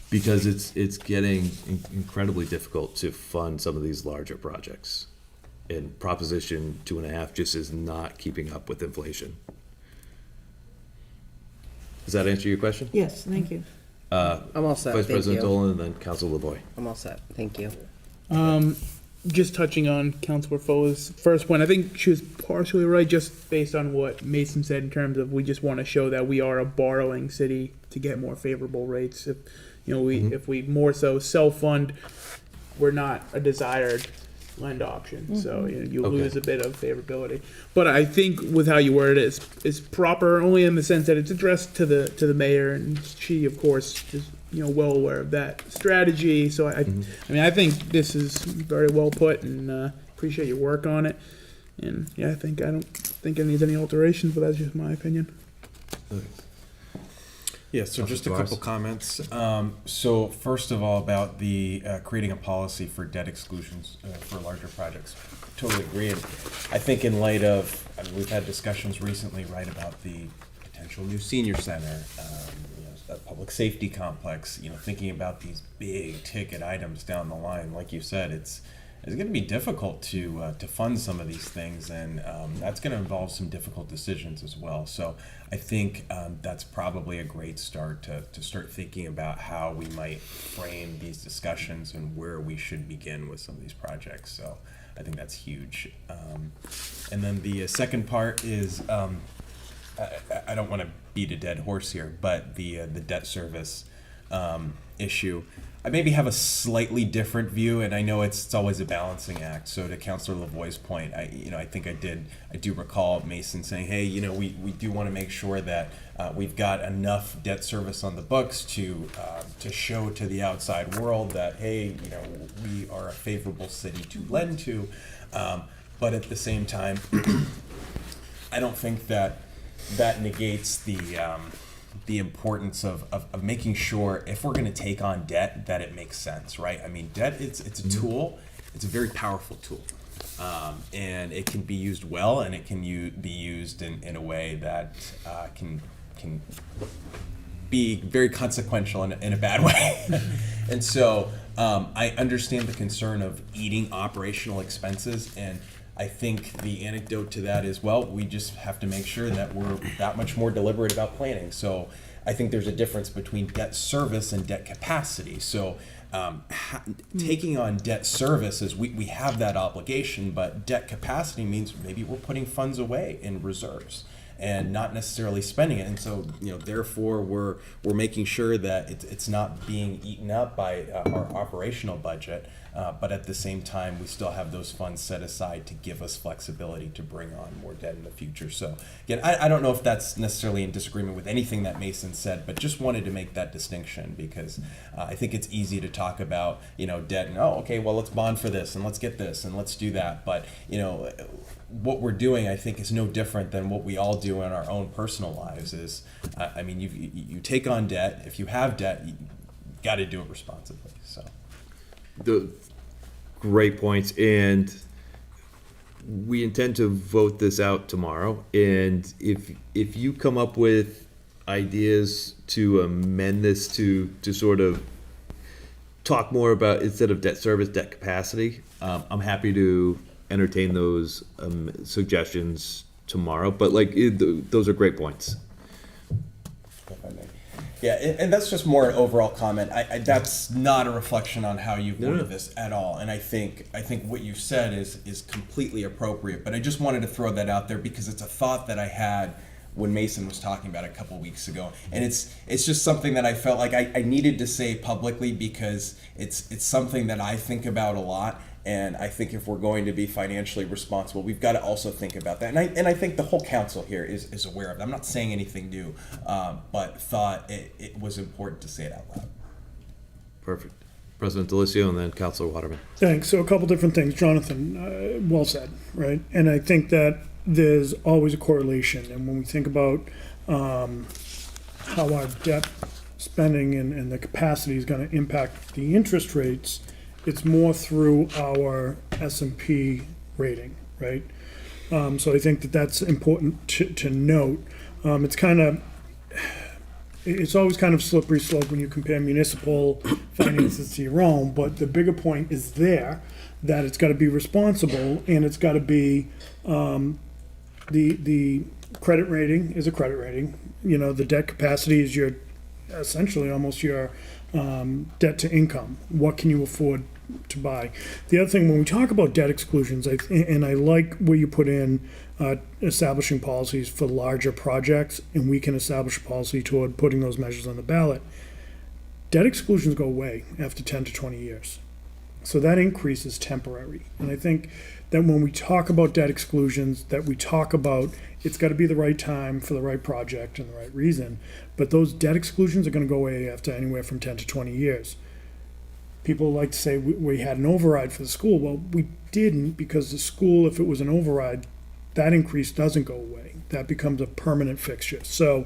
because it's getting incredibly difficult to fund some of these larger projects, and Proposition 2.5 just is not keeping up with inflation. Does that answer your question? Yes, thank you. I'm all set, Vice thank President you. Dolan, and then Council LeBoy. I'm all set, thank you. Just touching on Councilor Fo's first point, I think she was partially right, just based on what Mason said in terms of we just want to show that we are a borrowing city to get more favorable rates. If if we more so self-fund, we're not a desired lend option, so you lose a bit of favorability. But I think with how you word it is proper only in the sense that it's addressed to the mayor, and she of course is well aware of that strategy. So I mean, I think this is very well put, and appreciate your work on it. And yeah, I don't think it needs any alterations, but that's just my opinion. Yeah, so just a couple comments. So first of all, about the creating a policy for debt exclusions for larger projects. Totally agree. And I think in light of, we've had discussions recently, right, about the potential new senior center, a public safety complex, thinking about these big ticket items down the line. Like you said, it's going to be difficult to fund some of these things, and that's going to involve some difficult decisions as well. So I think that's probably a great start to start thinking about how we might frame these discussions and where we should begin with some of these projects. So I think that's huge. And then the second part is, I don't want to beat a dead horse here, but the debt service issue. I maybe have a slightly different view, and I know it's always a balancing act. So to Councilor Lavoie's point, I think I do recall Mason saying, hey, we do want to make sure that we've got enough debt service on the books to show to the outside world that, hey, we are a favorable city to lend to. But at the same time, I don't think that negates the importance of making sure, if we're going to take on debt, that it makes sense, right? I mean, debt, it's a tool. It's a very powerful tool. And it can be used well, and it can be used in a way that can be very consequential in a bad way. And so I understand the concern of eating operational expenses, and I think the anecdote to that is, well, we just have to make sure that we're that much more deliberate about planning. So I think there's a difference between debt service and debt capacity. So taking on debt service is we have that obligation, but debt capacity means maybe we're putting funds away in reserves. and not necessarily spending it. And so, therefore, we're making sure that it's not being eaten up by our operational budget, but at the same time, we still have those funds set aside to give us flexibility to bring on more debt in the future. So again, I don't know if that's necessarily in disagreement with anything that Mason said, but just wanted to make that distinction because I think it's easy to talk about, debt and, okay, well, let's bond for this and let's get this and let's do that. But, what we're doing, I think, is no different than what we all do in our own personal lives is, you take on debt. If you have debt, you got to do it responsibly. So. The great points, and we intend to vote this out tomorrow. And if you come up with ideas to amend this to sort of talk more about, instead of debt service, debt capacity, I'm happy to entertain those suggestions tomorrow. But those are great points. If I may. Yeah, and that's just more an overall comment. That's not a reflection on how you've worded this at all. And I think what you said is completely appropriate. But I just wanted to throw that out there because it's a thought that I had when Mason was talking about it a couple weeks ago. And it's just something that I felt like I needed to say publicly because it's something that I think about a lot. And I think if we're going to be financially responsible, we've got to also think about that. And I think the whole council here is aware of that. I'm not saying anything new, but thought it was important to say it out loud. Perfect. President Delicio and then Councilor Waterman. Thanks. So a couple different things. Jonathan, well said, right? And I think that there's always a correlation. And when we think about how our debt spending and the capacity is going to impact the interest rates, it's more through our S&P rating, right? So I think that's important to note. It's always kind of slippery slope when you compare municipal finances to your own, but the bigger point is that it's got to be responsible and it's got to be, the credit rating is a credit rating. The debt capacity is essentially almost your debt to income. What can you afford to buy? The other thing, when we talk about debt exclusions, and I like where you put in establishing policies for larger projects, and we can establish a policy toward putting those measures on the ballot. Debt exclusions go away after 10 to 20 years. So that increase is temporary. And I think that when we talk about debt exclusions, that we talk about it's got to be the right time for the right project and the right reason. But those debt exclusions are going to go away after anywhere from 10 to 20 years. People like to say we had an override for the school. Well, we didn't, because the school, if it was an override, that increase doesn't go away. That becomes a permanent fixture. So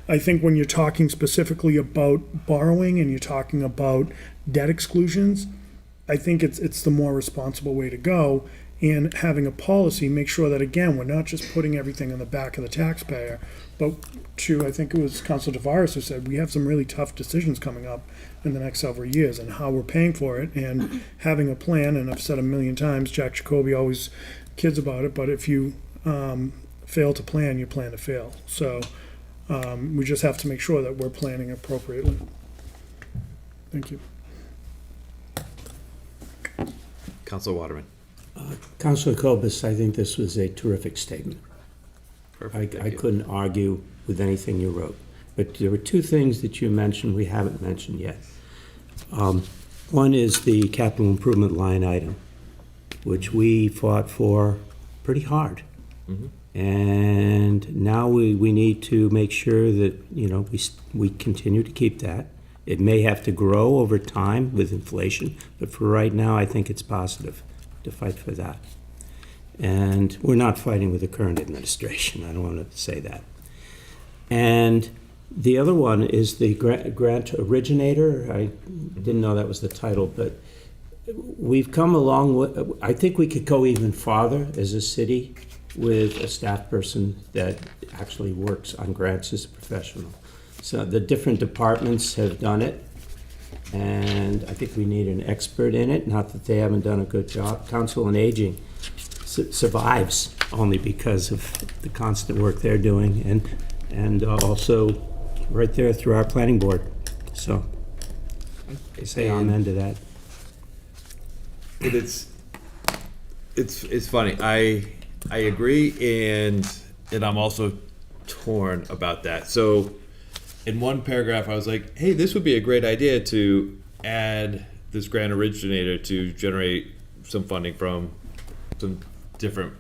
I think when you're talking specifically about borrowing and you're talking about debt exclusions, I think it's the more responsible way to go. And having a policy, make sure that, again, we're not just putting everything on the back of the taxpayer, but I think it was Councilor Tavares who said, we have some really tough decisions coming up in the next several years and how we're paying for it, and having a plan. And I've said a million times, Jack Jacoby always kids about it, but if you fail to plan, you plan to fail. So we just have to make sure that we're planning appropriately. Thank you. Councilor Waterman. Councilor Kobus, I think this was a terrific statement. Perfect. I couldn't argue with anything you wrote. But there were two things that you mentioned we haven't mentioned yet. One is the capital improvement line item, which we fought for pretty hard. Mm-hmm. And now we need to make sure that, we continue to keep that. It may have to grow over time with inflation, but for right now, I think it's positive to fight for that. And we're not fighting with the current administration. I don't want to say that. And the other one is the grant originator. I didn't know that was the title, but we've come along. I think we could go even farther as a city with a staff person that actually works on grants as a professional. So the different departments have done it, and I think we need an expert in it. Not that they haven't done a good job. Council on Aging survives only because of the constant work they're doing, and also right there through our planning board. So I say amen to that. It's funny. I agree, and I'm also torn about that. So in one paragraph, I was like, hey, this would be a great idea to add this grant originator to generate some funding from some different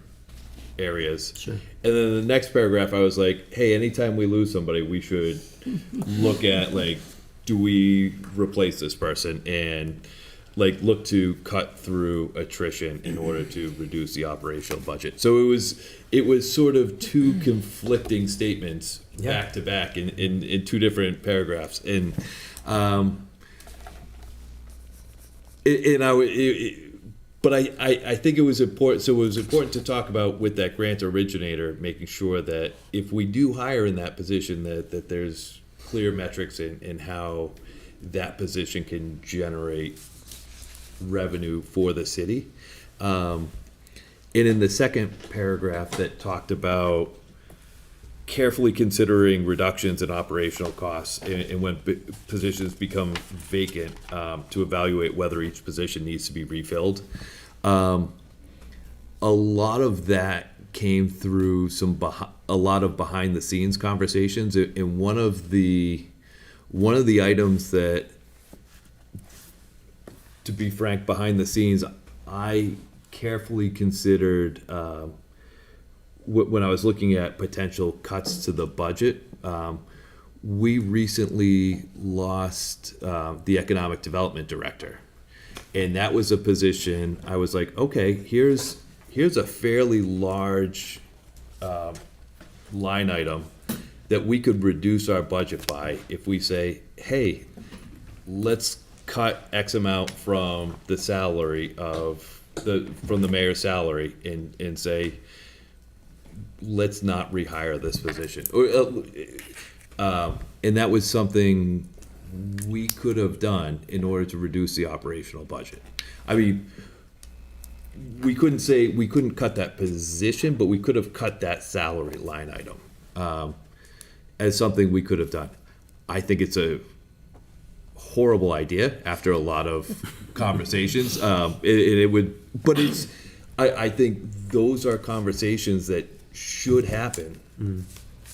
areas. Sure. And then the next paragraph, I was like, hey, anytime we lose somebody, we should look at, like, do we replace this person? And, like, look to cut through attrition in order to reduce the operational budget. So it was sort of two conflicting statements back to back in two different paragraphs. And but I think it was important. So it was important to talk about with that grant originator, making sure that if we do hire in that position, that there's clear metrics in how that position can generate revenue for the city. And in the second paragraph that talked about carefully considering reductions in operational costs and when positions become vacant, to evaluate whether each position needs to be refilled. A lot of that came through a lot of behind the scenes conversations. And one of the items that, to be frank, behind the scenes, I carefully considered when I was looking at potential cuts to the budget. We recently lost the economic development director, and that was a position I was like, okay, here's a fairly large line item that we could reduce our budget by if we say, hey, let's cut X amount from the salary from the mayor's salary and say, let's not rehire this position. And that was something we could have done in order to reduce the operational budget. I mean, we couldn't cut that position, but we could have cut that salary line item as something we could have done. I think it's a horrible idea after a lot of conversations. I think those are conversations that should happen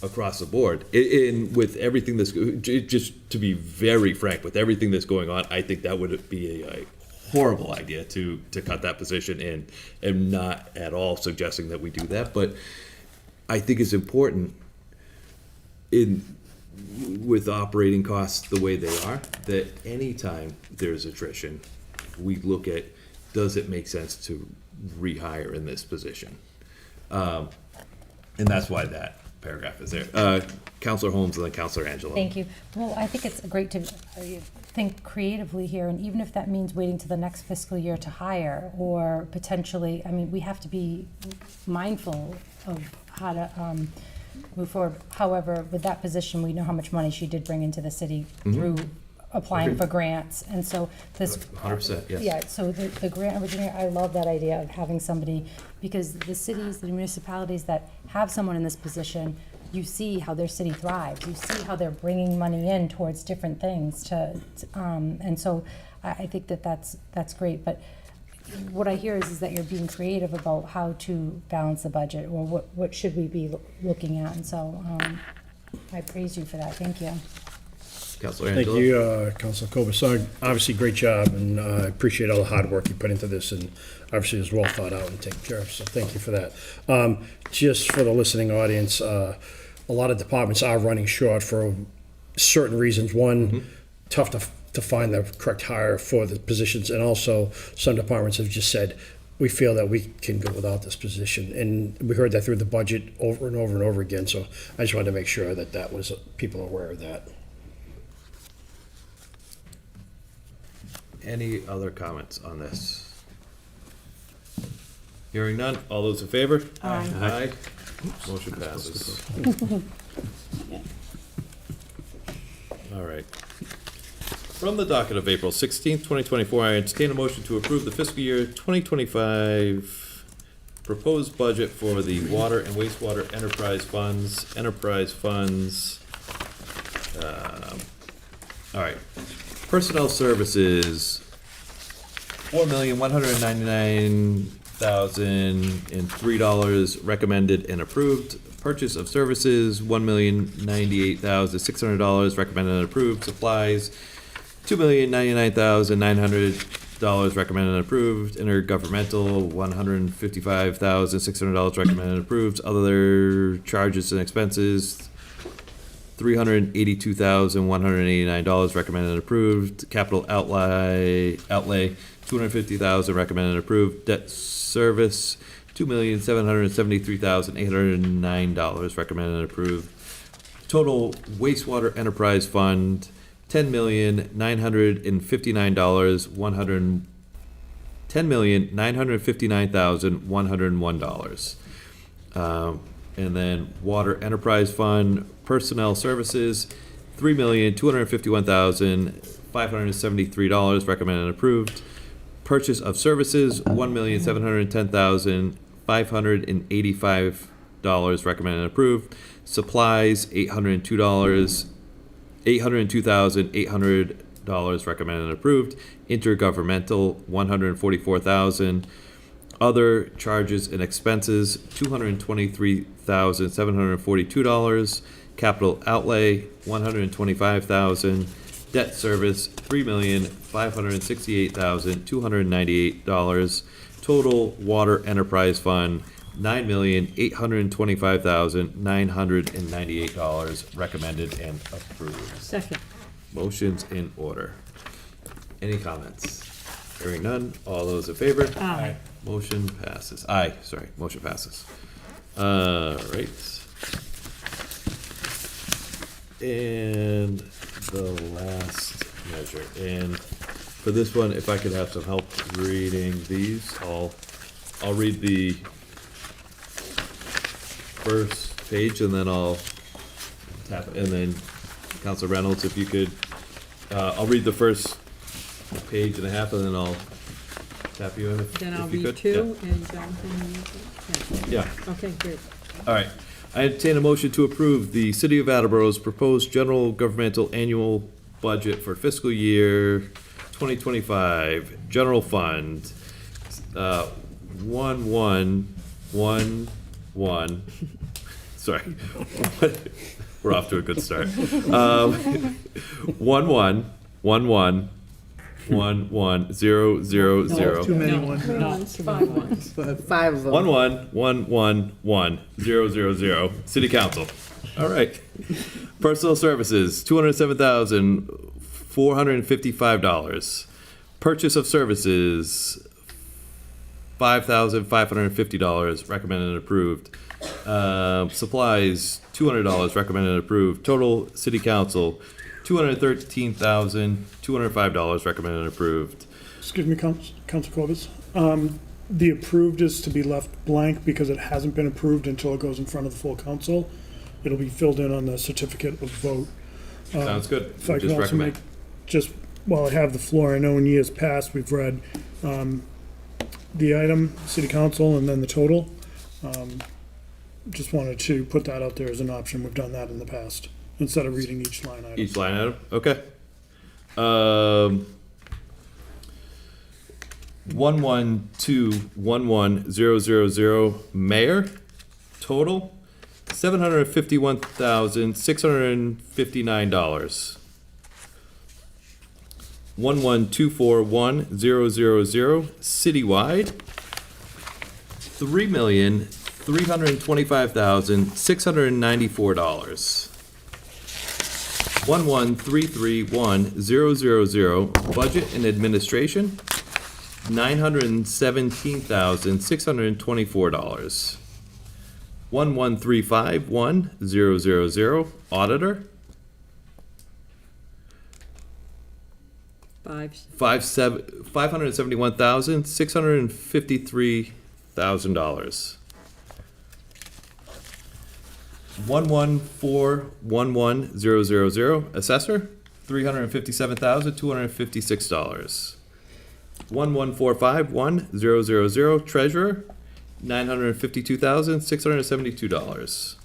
across the board. And with everything that's, just to be very frank, with everything that's going on, I think that would be a horrible idea to cut that position, and am not at all suggesting that we do that. But I think it's important with operating costs the way they are, that anytime there's attrition, we look at, does it make sense to rehire in this position? And that's why that paragraph is there. Councilor Holmes and then Councilor Angelo. Thank you. Well, I think it's great to think creatively here, and even if that means waiting to the next fiscal year to hire, or potentially, I mean, we have to be mindful of how to move forward. However, with that position, we know how much money she did bring into the city through applying for grants, and so this 100%, yes. Yeah, so the grant originator, I love that idea of having somebody, because the cities, the municipalities that have someone in this position, you see how their city thrives. You see how they're bringing money in towards different things and so I think that's great. But what I hear is that you're being creative about how to balance the budget, or what should we be looking at, and so I praise you for that. Thank you. Councilor Thank Angelo. you, Councilor Kobus. Obviously, great job, and I appreciate all the hard work you put into this, and obviously it's well thought out and taken care of, so thank you for that. Just for the listening audience, a lot of departments are running short for certain reasons. One, tough to find the correct hire for the positions, and also some departments have just said, we feel that we can go without this position, and we heard that through the budget over and over and over again, so I just wanted to make sure that was, people are aware of that. Any other comments on this? Hearing none, all those in favor? Aye. Aye. Motion passes. All right. From the docket of April 16th, 2024, I entertain a motion to approve the fiscal year 2025 proposed budget for the water and wastewater enterprise funds. All right. Personnel services, $4,199,003 recommended and approved. Purchase of services, $1,098,600, recommended and approved. Supplies, $2,099,900, recommended and approved. Intergovernmental, $155,600, recommended and approved. Other charges and expenses, $382,189, recommended and approved. Capital outlay, $250,000, recommended and approved. Debt service, $2,773,809, recommended and approved. Total wastewater enterprise fund, $10,959,101. And then water enterprise fund, personnel services, $3,251,573, recommended and approved. Purchase of services, $1,710,585, recommended and approved. Supplies, $802,800, recommended and approved. Intergovernmental, $144,000. Other charges and expenses, $223,742. Capital outlay, $125,000. Debt service, $3,568,298. Total water enterprise fund, $9,825,998, recommended and approved. Second. Motion's in order. Any comments? Hearing none, all those in favor? Aye. Motion passes. Aye, sorry, motion passes. Right. And the last measure, and for this one, if I could have some help reading these, I'll read the first page and then I'll tap, and then Council Reynolds, if you could, I'll read the first page and a half and then I'll tap you in Then I'll if you read could. two, and Jonathan, you Yeah. yeah. Okay, great. All right. I entertain a motion to approve the City of Attleboro's proposed general governmental annual budget for fiscal year 2025. General fund, 1111. Sorry. We're off to a good start. 11111100. Too many No, ones. no, it's 5 ones. 5 of them. 11111000. City Council. All right. Personal services, $207,455. Purchase of services, $5,550. Recommended and approved. Supplies, $200. Recommended and approved. Total City Council, $213,205. Recommended and approved. Excuse me, Council Corbis. The approved is to be left blank because it hasn't been approved until it goes in front of the full council. It'll be filled in on the certificate of vote. Sounds good. If I Just can also recommend. make, just while I have the floor, I know in years past, we've read the item, city council, and then the total. Just wanted to put that out there as an option. We've done that in the past, instead of reading each line item. Each line item, okay. 11211000, mayor, total, $751,659. 11241000, citywide, $3,325,694. 11331000, budget and administration, $917,624. 11351000, auditor, 5. $571,653,000. 11411000, assessor, $357,256. 11451000, treasurer, $952,672.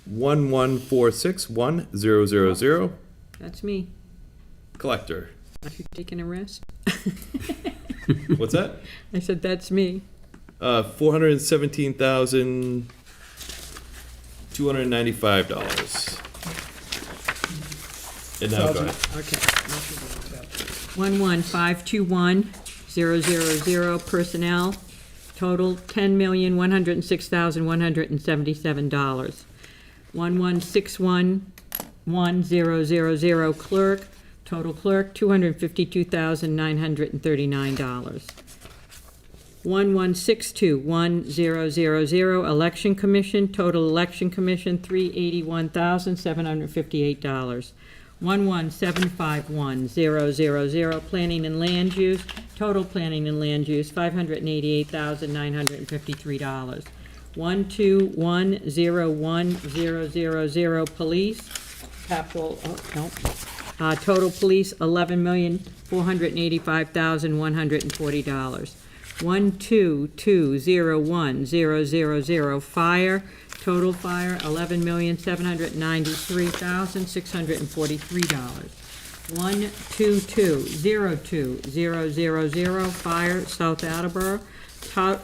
11461000, That's me. collector. Are you taking a rest? What's that? I said, that's me. 417,000. $295. And now go ahead. Okay. 11521-000 personnel, total $10,106,177. 1161100 clerk, total clerk $252,939. 1162100 election commission, total election commission $381,758. 1175100 planning and land use, total planning and land use $588,953. 1210100 police, capital, total police $11,485,140. 1220100 fire, total fire $11,793,643. 1220200 fire, South Attleboro,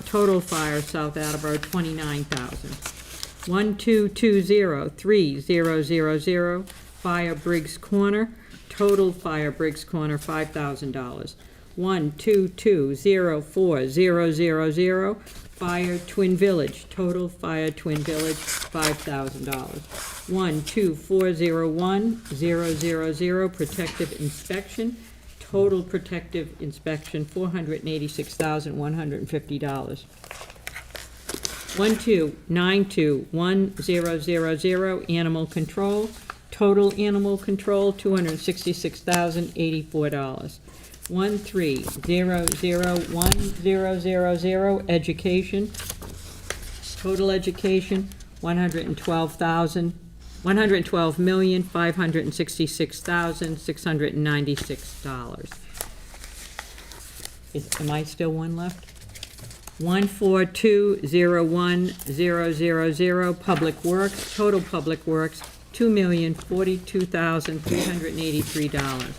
total fire, South Attleboro $29,000. 1220300 fire, Briggs Corner, total fire, Briggs Corner $5,000. 1220400 fire, Twin Village, total fire, Twin Village $5,000. 1240100 protective inspection, total protective inspection $486,150. 1292100 animal control, total animal control $266,084. 1300100 education, total education $112,566,696. Am I still one left? 1420100 public works, total public works $2,042,383.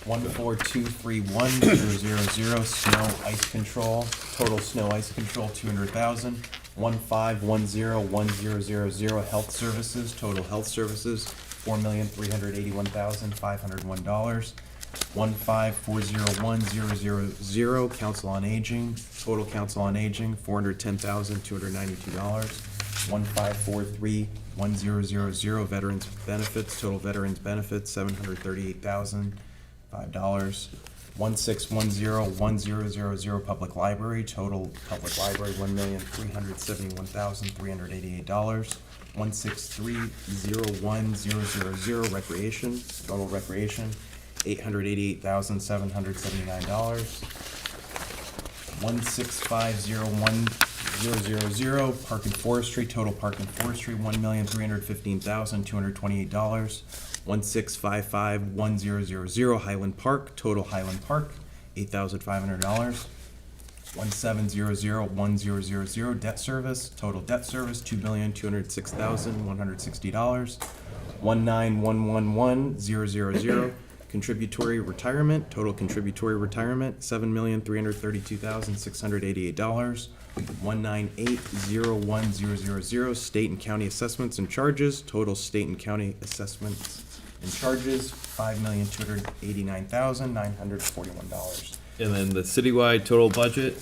1423100 snow ice control, total snow ice control 200,000. 1510100 health services, total health services $4,381,501. 1540100 council on aging, total council on aging $410,292. 1543100 veterans benefits, total veterans benefits $738,005. 1610100 public library, total public library $1,371,388. 1630100 recreation, total recreation $888,779. 1650100 park and forestry, total park and forestry $1,315,228. 1655100 Highland Park, total Highland Park $8,500. 1700100 debt service, total debt service $2,206,160. 1911100 contributory retirement, total contributory retirement $7,332,688. 1980100 state and county assessments and charges, total state and county assessments and charges $5,289,941. And then the citywide total budget,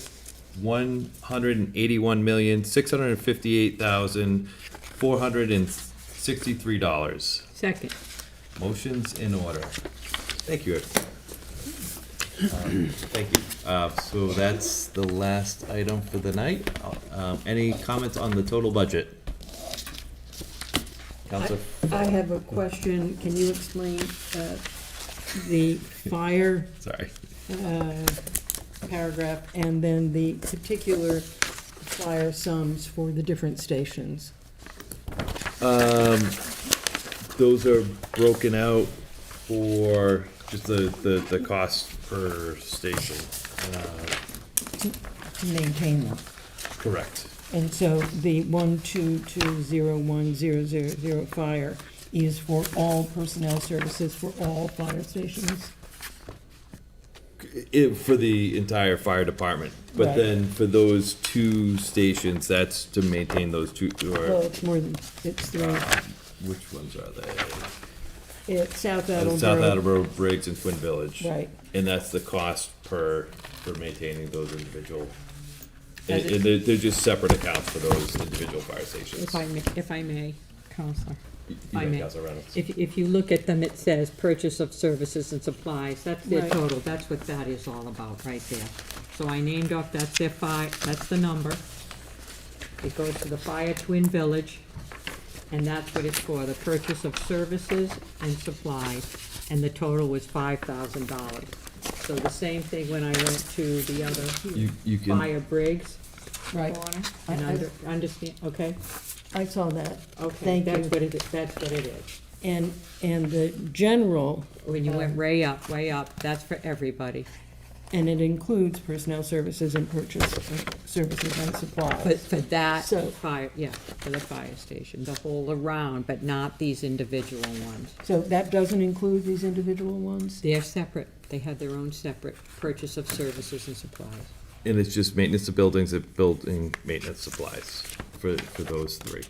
$181,658,463. Second. Motion's in order. Thank you. Thank you. So that's the last item for the night. Any comments on the total budget? Counselor? I have a question. Can you explain the fire Sorry. paragraph and then the particular fire sums for the different stations? Those are broken out for just the cost per station. To maintain them. Correct. And so the 1220100 fire is for all personnel services for all fire stations? For the entire fire department, but Right. then for those two stations, that's to maintain those two, Well, or it's more than, it's three. which ones are they? It's South Attleboro. South Attleboro, Briggs, and Twin Village. Right. And that's the cost for maintaining those individual, As and they're just separate accounts for those individual fire stations. If I may, Counselor. You I know, may. Councilor Reynolds. If you look at them, it says purchase of services and supplies, that's their Right. total, that's what that is all about, right there. So I named off, that's their that's the number. It goes to the Fire Twin Village, and that's what it's for, the purchase of services and supplies, and the total was $5,000. So the same thing when I went to the other You can, Fire Briggs Right. corner, I- and understand, okay? I saw that. Okay, Thank that's you. what it is, that's what it is. And the general, When you went way up, that's for everybody. and it includes personnel services and purchase of services and supplies. But for that So- fire, yeah, for the fire station, the whole around, but not these individual ones. So that doesn't include these individual ones? They're separate, they have their own separate purchase of services and supplies. and it's just maintenance of buildings and building maintenance supplies for those three.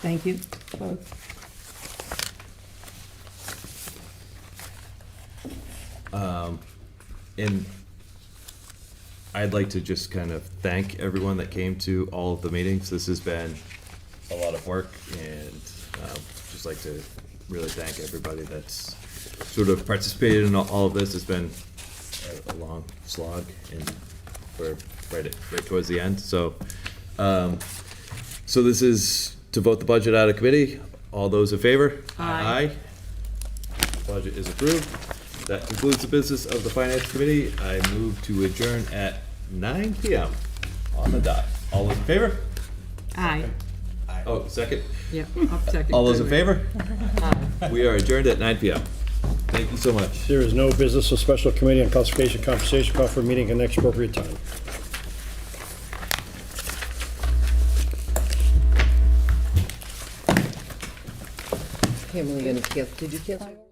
Thank you, both. And I'd like to just kind of thank everyone that came to all of the meetings. This has been a lot of work, and just like to really thank everybody that's sort of participated in all of this. It's been a long slog, and we're right towards the end. So, so this is to vote the budget out of committee. All those in favor? Aye. Budget is approved. That concludes the business of the Finance Committee. I move to adjourn at 9 PM on the dot. All those in favor? Aye, Oh, second? yeah, up second. All those in Goodwin. favor? We are adjourned at 9 PM. Thank you so much. There is no business of special committee on classification compensation. Call for a meeting at next appropriate time. Pamela, did you cancel?